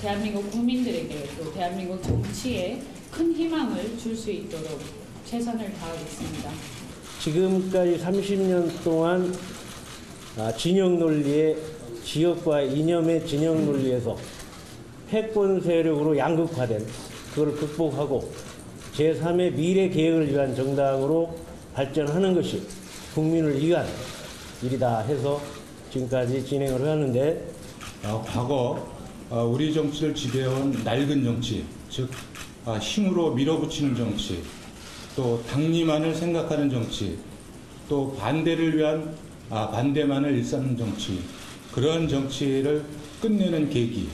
대한민국 국민들에게 또 대한민국 정치에 큰 희망을 줄 수 있도록 최선을 다하겠습니다. 지금까지 30년 동안 진영 논리의 지역과 이념의 진영 논리에서 패권 세력으로 양극화된 그걸 극복하고 제3의 미래 계획을 위한 정당으로 발전하는 것이 국민을 위한 일이다 해서 지금까지 진행을 하는데 과거 우리 정치를 지배해온 낡은 정치, 즉 힘으로 밀어붙이는 정치, 또 당리만을 생각하는 정치, 또 반대를 위한 반대만을 일삼는 정치, 그런 정치를 끝내는 계기.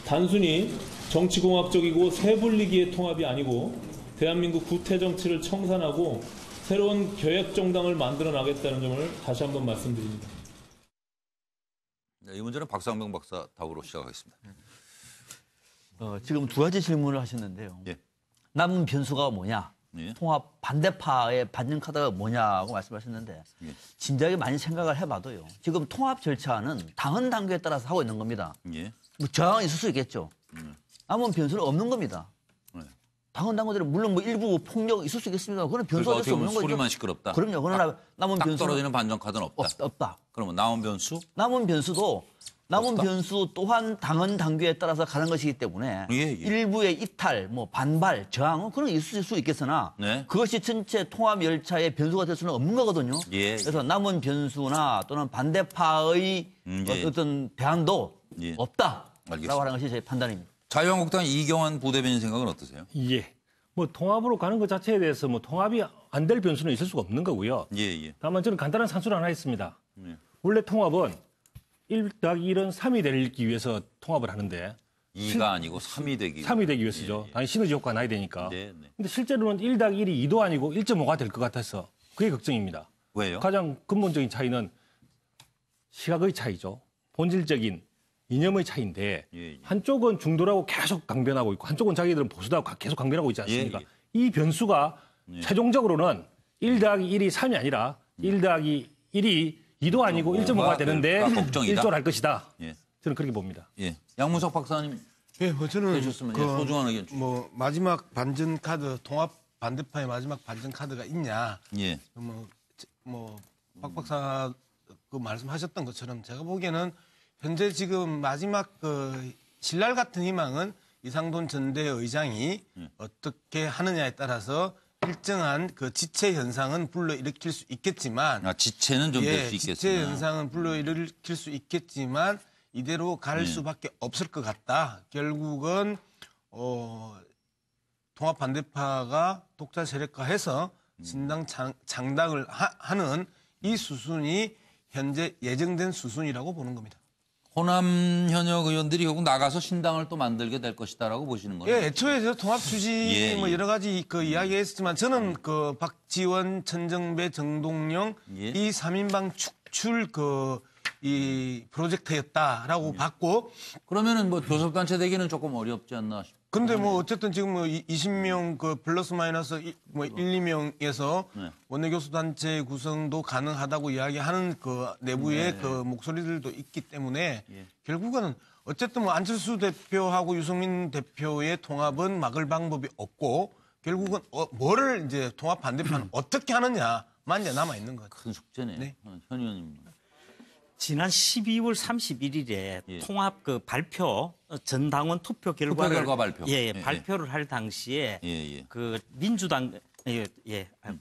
단순히 정치공학적이고 세분리기의 통합이 아니고 대한민국 구태 정치를 청산하고 새로운 개혁정당을 만들어 나겠다는 점을 다시 한번 말씀드립니다. 네, 이 문제는 박상병 박사 답으로 시작하겠습니다. 지금 두 가지 질문을 하셨는데요. 예. 남은 변수가 뭐냐? 예. 통합 반대파의 반전 카드가 뭐냐고 말씀하셨는데 예. 진작에 많이 생각을 해봐도요. 지금 통합 절차는 당헌 당규에 따라서 하고 있는 겁니다. 예. 뭐 저항은 있을 수 있겠죠. 남은 변수는 없는 겁니다. 당헌 당규대로 물론 뭐 일부 폭력 있을 수 있겠습니다. 그건 변수가 될 수 없는 거죠. 소리만 시끄럽다. 그럼요. 그러나 남은 딱 변수 떨어지는 반전 카드는 없다. 없다. 그러면 남은 변수? 남은 변수도 남은 없다? 변수 또한 당헌 당규에 따라서 가는 것이기 때문에 예. 일부의 이탈, 뭐 반발, 저항은 그런 게 있을 수 있겠으나 네. 그것이 전체 통합 열차의 변수가 될 수는 없는 거거든요. 예. 그래서 남은 변수나 또는 반대파의 어떤 대안도 없다라고 알겠습니다. 하는 것이 제 판단입니다. 자유한국당 이경환 부대변인 생각은 어떠세요? 예. 뭐 통합으로 가는 것 자체에 대해서 뭐 통합이 안 될 변수는 있을 수가 없는 거고요. 예. 다만 저는 간단한 산수를 하나 했습니다. 예. 원래 통합은 1+1은 3이 되기 위해서 통합을 하는데 2가 아니고 3이 되기 3이 되기 위해서죠. 당연히 시너지 효과가 나야 되니까. 네. 근데 실제로는 1+1이 2도 아니고 1.5가 될 것 같아서 그게 걱정입니다. 왜요? 가장 근본적인 차이는 시각의 차이죠. 본질적인 이념의 차이인데 한쪽은 중도라고 계속 강변하고 있고 한쪽은 자기들은 보수다고 계속 강변하고 있지 않습니까? 이 변수가 최종적으로는 1+1이 3이 아니라 1+1이 2도 아니고 1.5가 되는데 1조를 할 것이다. 저는 그렇게 봅니다. 예. 양문석 박사님. 예, 뭐 저는 소중한 의견 주시죠. 뭐 마지막 반전 카드 통합 반대파의 마지막 반전 카드가 있냐? 예. 박 박사 그 말씀하셨던 것처럼 제가 보기에는 현재 지금 마지막 그 신랄 같은 희망은 이상돈 전대의장이 어떻게 하느냐에 따라서 일정한 그 지체 현상은 불러일으킬 수 있겠지만 지체는 좀 될 수 있겠지만 지체 현상은 불러일으킬 수 있겠지만 이대로 갈 수밖에 없을 것 같다. 결국은 통합 반대파가 독자 세력화해서 신당 장당을 하는 이 수순이 현재 예정된 수순이라고 보는 겁니다. 호남 현역 의원들이 결국 나가서 신당을 또 만들게 될 것이다라고 보시는 거예요? 예, 애초에 저 통합 추진 뭐 여러 가지 그 이야기했지만 저는 그 박지원, 천정배, 정동영 이 3인방 축출 이 프로젝트였다라고 봤고 그러면은 뭐 교섭단체 되기는 조금 어렵지 않나 싶어요. 근데 뭐 어쨌든 지금 뭐 20명 그 플러스 마이너스 뭐 1, 2명에서 원내 교섭단체 구성도 가능하다고 이야기하는 그 내부의 그 목소리들도 있기 때문에 결국은 어쨌든 뭐 안철수 대표하고 유승민 대표의 통합은 막을 방법이 없고 결국은 뭐를 이제 통합 반대파는 어떻게 하느냐만 이제 남아 있는 거죠. 큰 숙제네. 네. 현 의원님. 지난 12월 31일에 통합 그 발표 전당원 투표 결과 발표. 발표를 할 당시에 그 민주당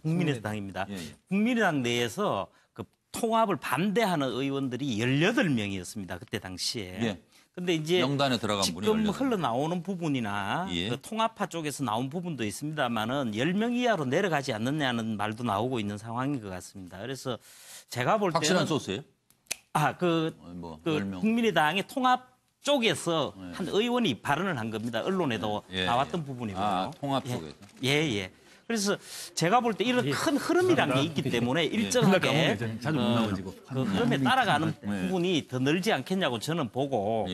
국민의당입니다. 국민의당 내에서 그 통합을 반대하는 의원들이 18명이었습니다. 그때 당시에. 근데 이제 명단에 들어간 분이 지금 흘러나오는 부분이나 그 통합파 쪽에서 나온 부분도 있습니다만은 10명 이하로 내려가지 않느냐는 말도 나오고 있는 상황인 것 같습니다. 그래서 제가 볼 때는 확실한 소스예요? 국민의당의 통합 쪽에서 한 의원이 발언을 한 겁니다. 언론에도 나왔던 부분이고요. 통합 쪽에서. 그래서 제가 볼 때 이런 큰 흐름이란 게 있기 때문에 일정하게 그 흐름에 따라가는 부분이 더 늘지 않겠냐고 저는 보고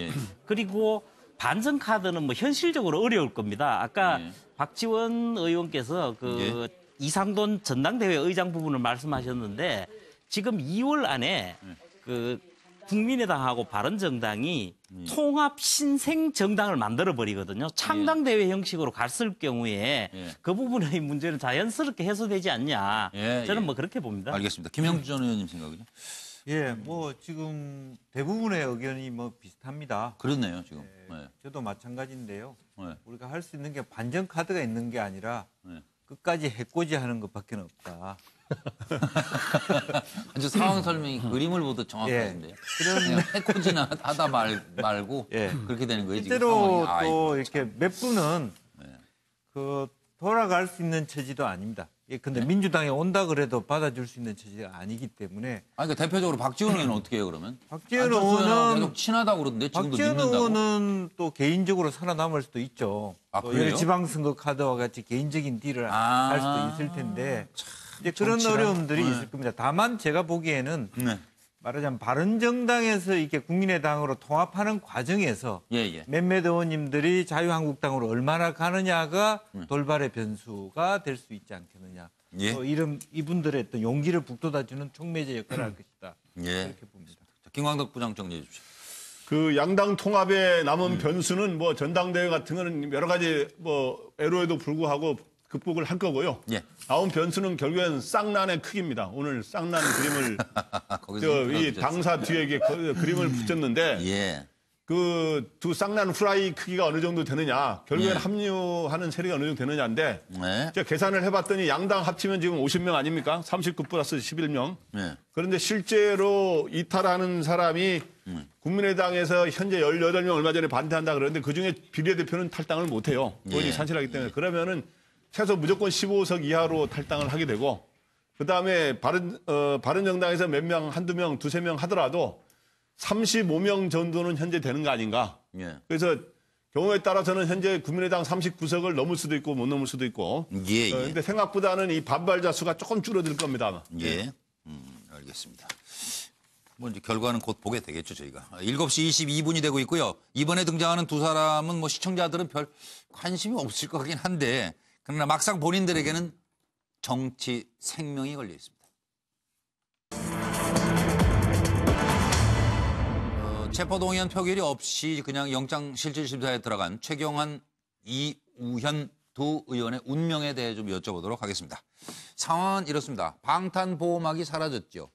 그리고 반전 카드는 뭐 현실적으로 어려울 겁니다. 아까 박지원 의원께서 그 이상돈 전당대회 의장 부분을 말씀하셨는데 지금 2월 안에 그 국민의당하고 바른정당이 통합 신생 정당을 만들어 버리거든요. 창당대회 형식으로 갔을 경우에 그 부분의 문제는 자연스럽게 해소되지 않냐. 저는 뭐 그렇게 봅니다. 알겠습니다. 김영주 전 의원님 생각은요? 예, 뭐 지금 대부분의 의견이 뭐 비슷합니다. 그렇네요, 지금. 저도 마찬가지인데요. 우리가 할 수 있는 게 반전 카드가 있는 게 아니라 끝까지 해코지하는 것밖에 없다. 아주 상황 설명이 그림을 보듯 정확한데요. 그런 해코지나 하다 말고 그렇게 되는 거예요. 실제로 또 이렇게 몇 분은 그 돌아갈 수 있는 처지도 아닙니다. 근데 민주당에 온다 그래도 받아줄 수 있는 처지가 아니기 때문에. 그러니까 대표적으로 박지원 의원은 어떻게 해요 그러면? 박지원 의원은 계속 친하다고 그러던데 지금도 박지원 믿는다고? 의원은 또 개인적으로 살아남을 수도 있죠. 그래요? 지방선거 카드와 같이 개인적인 딜을 할 수도 있을 텐데 이제 그런 어려움들이 있을 겁니다. 다만 제가 보기에는 말하자면 바른정당에서 이렇게 국민의당으로 통합하는 과정에서 몇몇 의원님들이 자유한국당으로 얼마나 가느냐가 돌발의 변수가 될 수 있지 않겠느냐. 또 이분들의 또 용기를 북돋아주는 촉매제 역할을 할 것이다. 그렇게 봅니다. 김광덕 부장 정리해 주십시오. 그 양당 통합에 남은 변수는 뭐 전당대회 같은 거는 여러 가지 뭐 애로에도 불구하고 극복을 할 거고요. 나온 변수는 결국엔 쌍난의 크기입니다. 오늘 쌍난 그림을 이 당사 뒤에 그림을 붙였는데 그 두 쌍난 후라이 크기가 어느 정도 되느냐, 결국엔 합류하는 세력이 어느 정도 되느냐인데 제가 계산을 해봤더니 양당 합치면 지금 50명 아닙니까? 39 플러스 11명. 그런데 실제로 이탈하는 사람이 국민의당에서 현재 18명 얼마 전에 반대한다 그러는데 그중에 비례대표는 탈당을 못해요. 의원이 산실하기 때문에. 그러면은 최소 무조건 15석 이하로 탈당을 하게 되고, 그 다음에 바른정당에서 몇 명, 한두 명, 두세 명 하더라도 35명 정도는 현재 되는 거 아닌가. 그래서 경우에 따라서는 현재 국민의당 39석을 넘을 수도 있고 못 넘을 수도 있고. 근데 생각보다는 이 반발자 수가 조금 줄어들 겁니다. 알겠습니다. 뭐 이제 결과는 곧 보게 되겠죠, 저희가. 7시 22분이 되고 있고요. 이번에 등장하는 두 사람은 뭐 시청자들은 별 관심이 없을 것 같긴 한데, 그러나 막상 본인들에게는 정치 생명이 걸려 있습니다. 체포동의안 표결이 없이 그냥 영장실질심사에 들어간 최경환, 이우현 두 의원의 운명에 대해 좀 여쭤보도록 하겠습니다. 상황은 이렇습니다. 방탄보호막이 사라졌죠.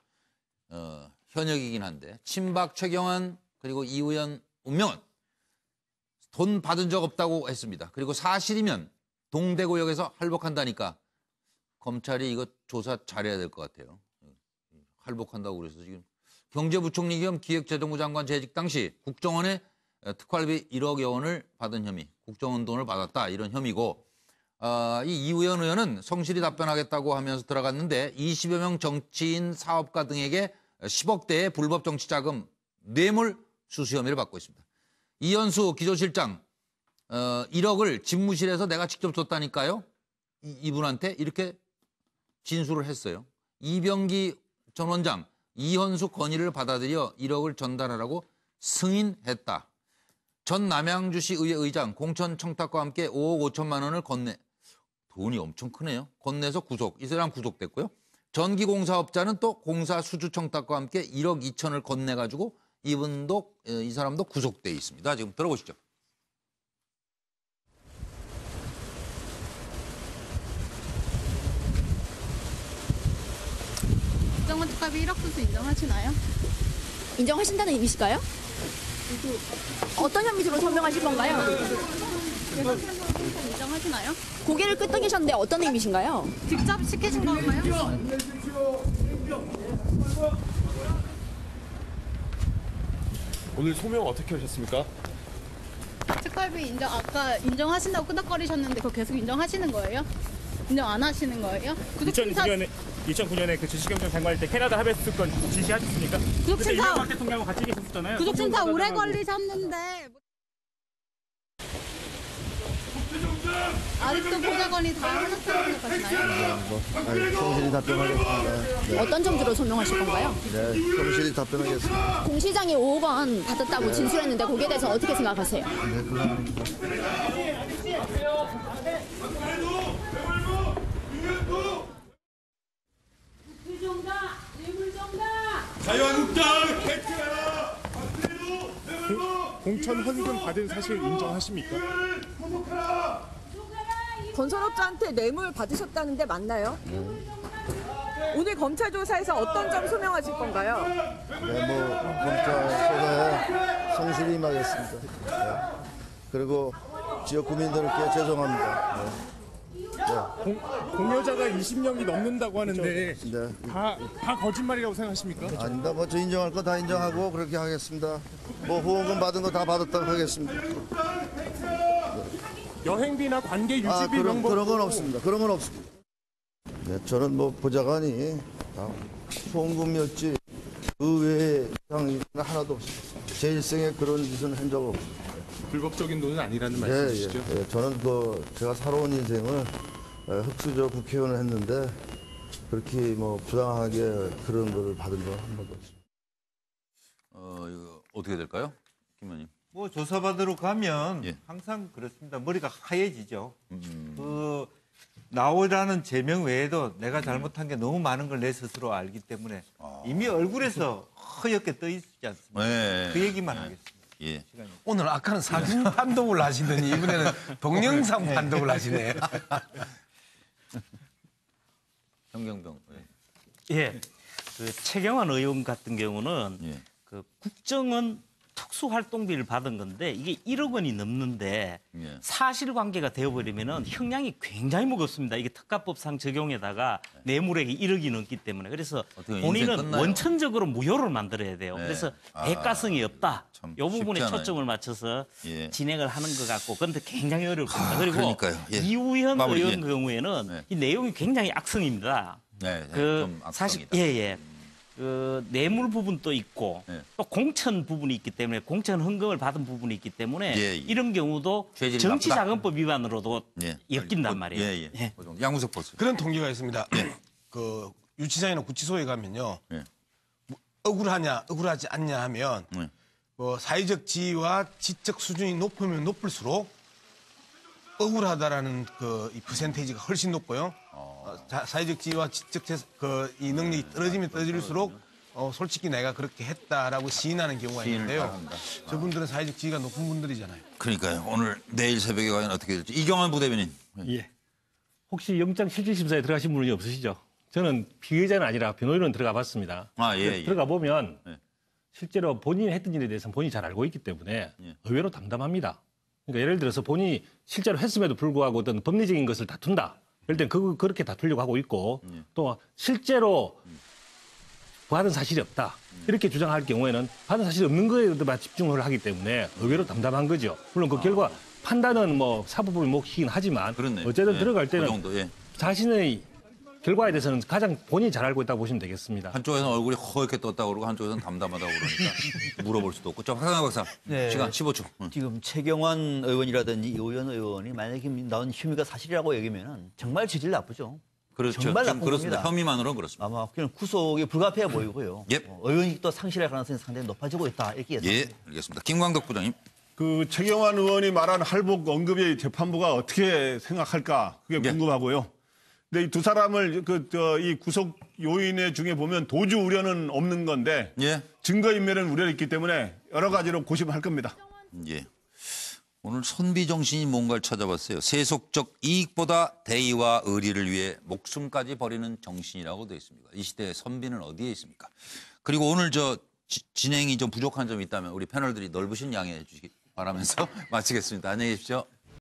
현역이긴 한데 친박 최경환 그리고 이우현 운명은 돈 받은 적 없다고 했습니다. 그리고 사실이면 동대구역에서 할복한다니까 검찰이 이거 조사 잘해야 될 것 같아요. 할복한다고 그래서 지금 경제부총리 겸 기획재정부 장관 재직 당시 국정원에 특활비 1억여 원을 받은 혐의, 국정원 돈을 받았다 이런 혐의고, 이 이우현 의원은 성실히 답변하겠다고 하면서 들어갔는데 20여 명 정치인, 사업가 등에게 10억대의 불법 정치자금 뇌물 수수 혐의를 받고 있습니다. 이현수 기조실장 1억을 집무실에서 내가 직접 줬다니까요. 이분한테 이렇게 진술을 했어요. 이병기 전 원장 이현수 건의를 받아들여 1억을 전달하라고 승인했다. 전 남양주시 의회 의장 공천 청탁과 함께 5억 5천만 원을 돈이 엄청 크네요. 건네서 구속. 이 사람 구속됐고요. 전기공사업자는 또 공사 수주 청탁과 함께 1억 2천을 건네가지고 이 사람도 구속돼 있습니다. 지금 들어보시죠. 국정원 특활비 1억 수수 인정하시나요? 인정하신다는 의미실까요? 어떤 혐의로 설명하실 건가요? 인정하시나요? 고개를 끄덕이셨는데 어떤 의미신가요? 직접 시키신 건가요? 오늘 소명 어떻게 하셨습니까? 특활비 아까 인정하신다고 끄덕거리셨는데 그거 계속 인정하시는 거예요? 인정 안 하시는 거예요? 2009년에 그 주식경쟁 장관일 때 캐나다 하베스건 지시하셨습니까? 그때 이명박 대통령하고 같이 계셨잖아요. 구속심사 오래 걸리셨는데 아직도 보좌관이 다 하셨다고 생각하시나요? 성실히 답변하겠습니다. 어떤 점으로 설명하실 건가요? 네, 성실히 답변하겠습니다. 공시장이 5억 원 받았다고 진술했는데 거기에 대해서 어떻게 생각하세요? 네, 그건 자유한국당 개최하라! 공천 헌금 받은 사실 인정하십니까? 건설업자한테 뇌물 받으셨다는데 맞나요? 오늘 검찰 조사에서 어떤 점 소명하실 건가요? 네, 검찰 수사에 성실히 임하겠습니다. 네. 그리고 지역 구민들께 죄송합니다. 네. 공여자가 20명이 넘는다고 하는데 다 거짓말이라고 생각하십니까? 아닙니다. 저 인정할 거 다 인정하고 그렇게 하겠습니다. 후원금 받은 거 다 받았다고 하겠습니다. 여행비나 관계 유지비 이런 거 그런 건 없습니다. 그런 건 없습니다. 네, 저는 뭐 보좌관이 소음금이었지 그 외에 이상 하나도 없습니다. 제 일생에 그런 짓은 한 적 없습니다. 불법적인 돈은 아니라는 말씀이시죠? 예. 저는 제가 살아온 인생을 흑수저 국회의원을 했는데 그렇게 뭐 부당하게 그런 거를 받은 건 한 번도 없습니다. 이거 어떻게 될까요, 김 의원님? 뭐 조사받으러 가면 항상 그렇습니다. 머리가 하얘지죠. 그 나오라는 제명 외에도 내가 잘못한 게 너무 많은 걸 내 스스로 알기 때문에 이미 얼굴에서 허옇게 떠 있지 않습니까? 그 얘기만 하겠습니다. 예. 오늘 아까는 사진 판독을 하시더니 이번에는 동영상 판독을 하시네요. 정경병. 예. 그 최경환 의원 같은 경우는 그 국정원 특수활동비를 받은 건데 이게 1억 원이 넘는데 사실관계가 되어버리면은 형량이 굉장히 무겁습니다. 이게 특가법상 적용에다가 뇌물액이 1억이 넘기 때문에 그래서 본인은 원천적으로 무효를 만들어야 돼요. 그래서 대가성이 없다. 이 부분에 초점을 맞춰서 진행을 하는 것 같고 그런데 굉장히 어렵습니다. 그리고 이우현 의원 경우에는 이 내용이 굉장히 악성입니다. 좀 사실 그 뇌물 부분도 있고 또 공천 부분이 있기 때문에 공천 헌금을 받은 부분이 있기 때문에 이런 경우도 정치자금법 위반으로도 엮인단 말이에요. 양우석 보수. 그런 통계가 있습니다. 그 유치장이나 구치소에 가면요. 억울하냐 억울하지 않냐 하면 뭐 사회적 지위와 지적 수준이 높으면 높을수록 억울하다라는 이 퍼센테이지가 훨씬 높고요. 사회적 지위와 지적 이 능력이 떨어지면 떨어질수록 솔직히 내가 그렇게 했다라고 시인하는 경우가 있는데요. 저분들은 사회적 지위가 높은 분들이잖아요. 그러니까요. 오늘 내일 새벽에 과연 어떻게 될지. 이경환 부대변인. 예. 혹시 영장 실질심사에 들어가신 분이 없으시죠? 저는 피의자는 아니라 변호인은 들어가 봤습니다. 들어가 보면 실제로 본인이 했던 일에 대해서는 본인이 잘 알고 있기 때문에 의외로 담담합니다. 그러니까 예를 들어서 본인이 실제로 했음에도 불구하고 어떤 법리적인 것을 다툰다. 이럴 땐 그렇게 다투려고 하고 있고 또 실제로 받은 사실이 없다. 이렇게 주장할 경우에는 받은 사실이 없는 거에만 집중을 하기 때문에 의외로 담담한 거죠. 물론 그 결과 판단은 뭐 사법부의 몫이긴 하지만 어쨌든 들어갈 때는 자신의 결과에 대해서는 가장 본인이 잘 알고 있다고 보시면 되겠습니다. 한쪽에서는 얼굴이 허옇게 떴다고 그러고 한쪽에서는 담담하다고 그러니까 물어볼 수도 없고. 자, 박상현 박사. 시간 15초. 지금 최경환 의원이라든지 이우현 의원이 만약에 나온 혐의가 사실이라고 여기면 정말 질질 나쁘죠. 그렇죠. 정말 나쁜 그렇습니다. 겁니다. 혐의만으로는 그렇습니다. 아마 그냥 구속이 불가피해 보이고요. 의원직도 상실할 가능성이 상당히 높아지고 있다. 이렇게 예상합니다. 알겠습니다. 김광덕 부장님. 그 최경환 의원이 말한 할복 언급의 재판부가 어떻게 생각할까 그게 궁금하고요. 근데 이 두 사람을 이 구속 요인의 중에 보면 도주 우려는 없는 건데 증거인멸은 우려가 있기 때문에 여러 가지로 고심할 겁니다. 오늘 선비 정신이 뭔가를 찾아봤어요. 세속적 이익보다 대의와 의리를 위해 목숨까지 버리는 정신이라고 되어 있습니다. 이 시대의 선비는 어디에 있습니까? 그리고 오늘 진행이 좀 부족한 점이 있다면 우리 패널들이 넓으신 양해해 주시기 바라면서 마치겠습니다. 안녕히 계십시오.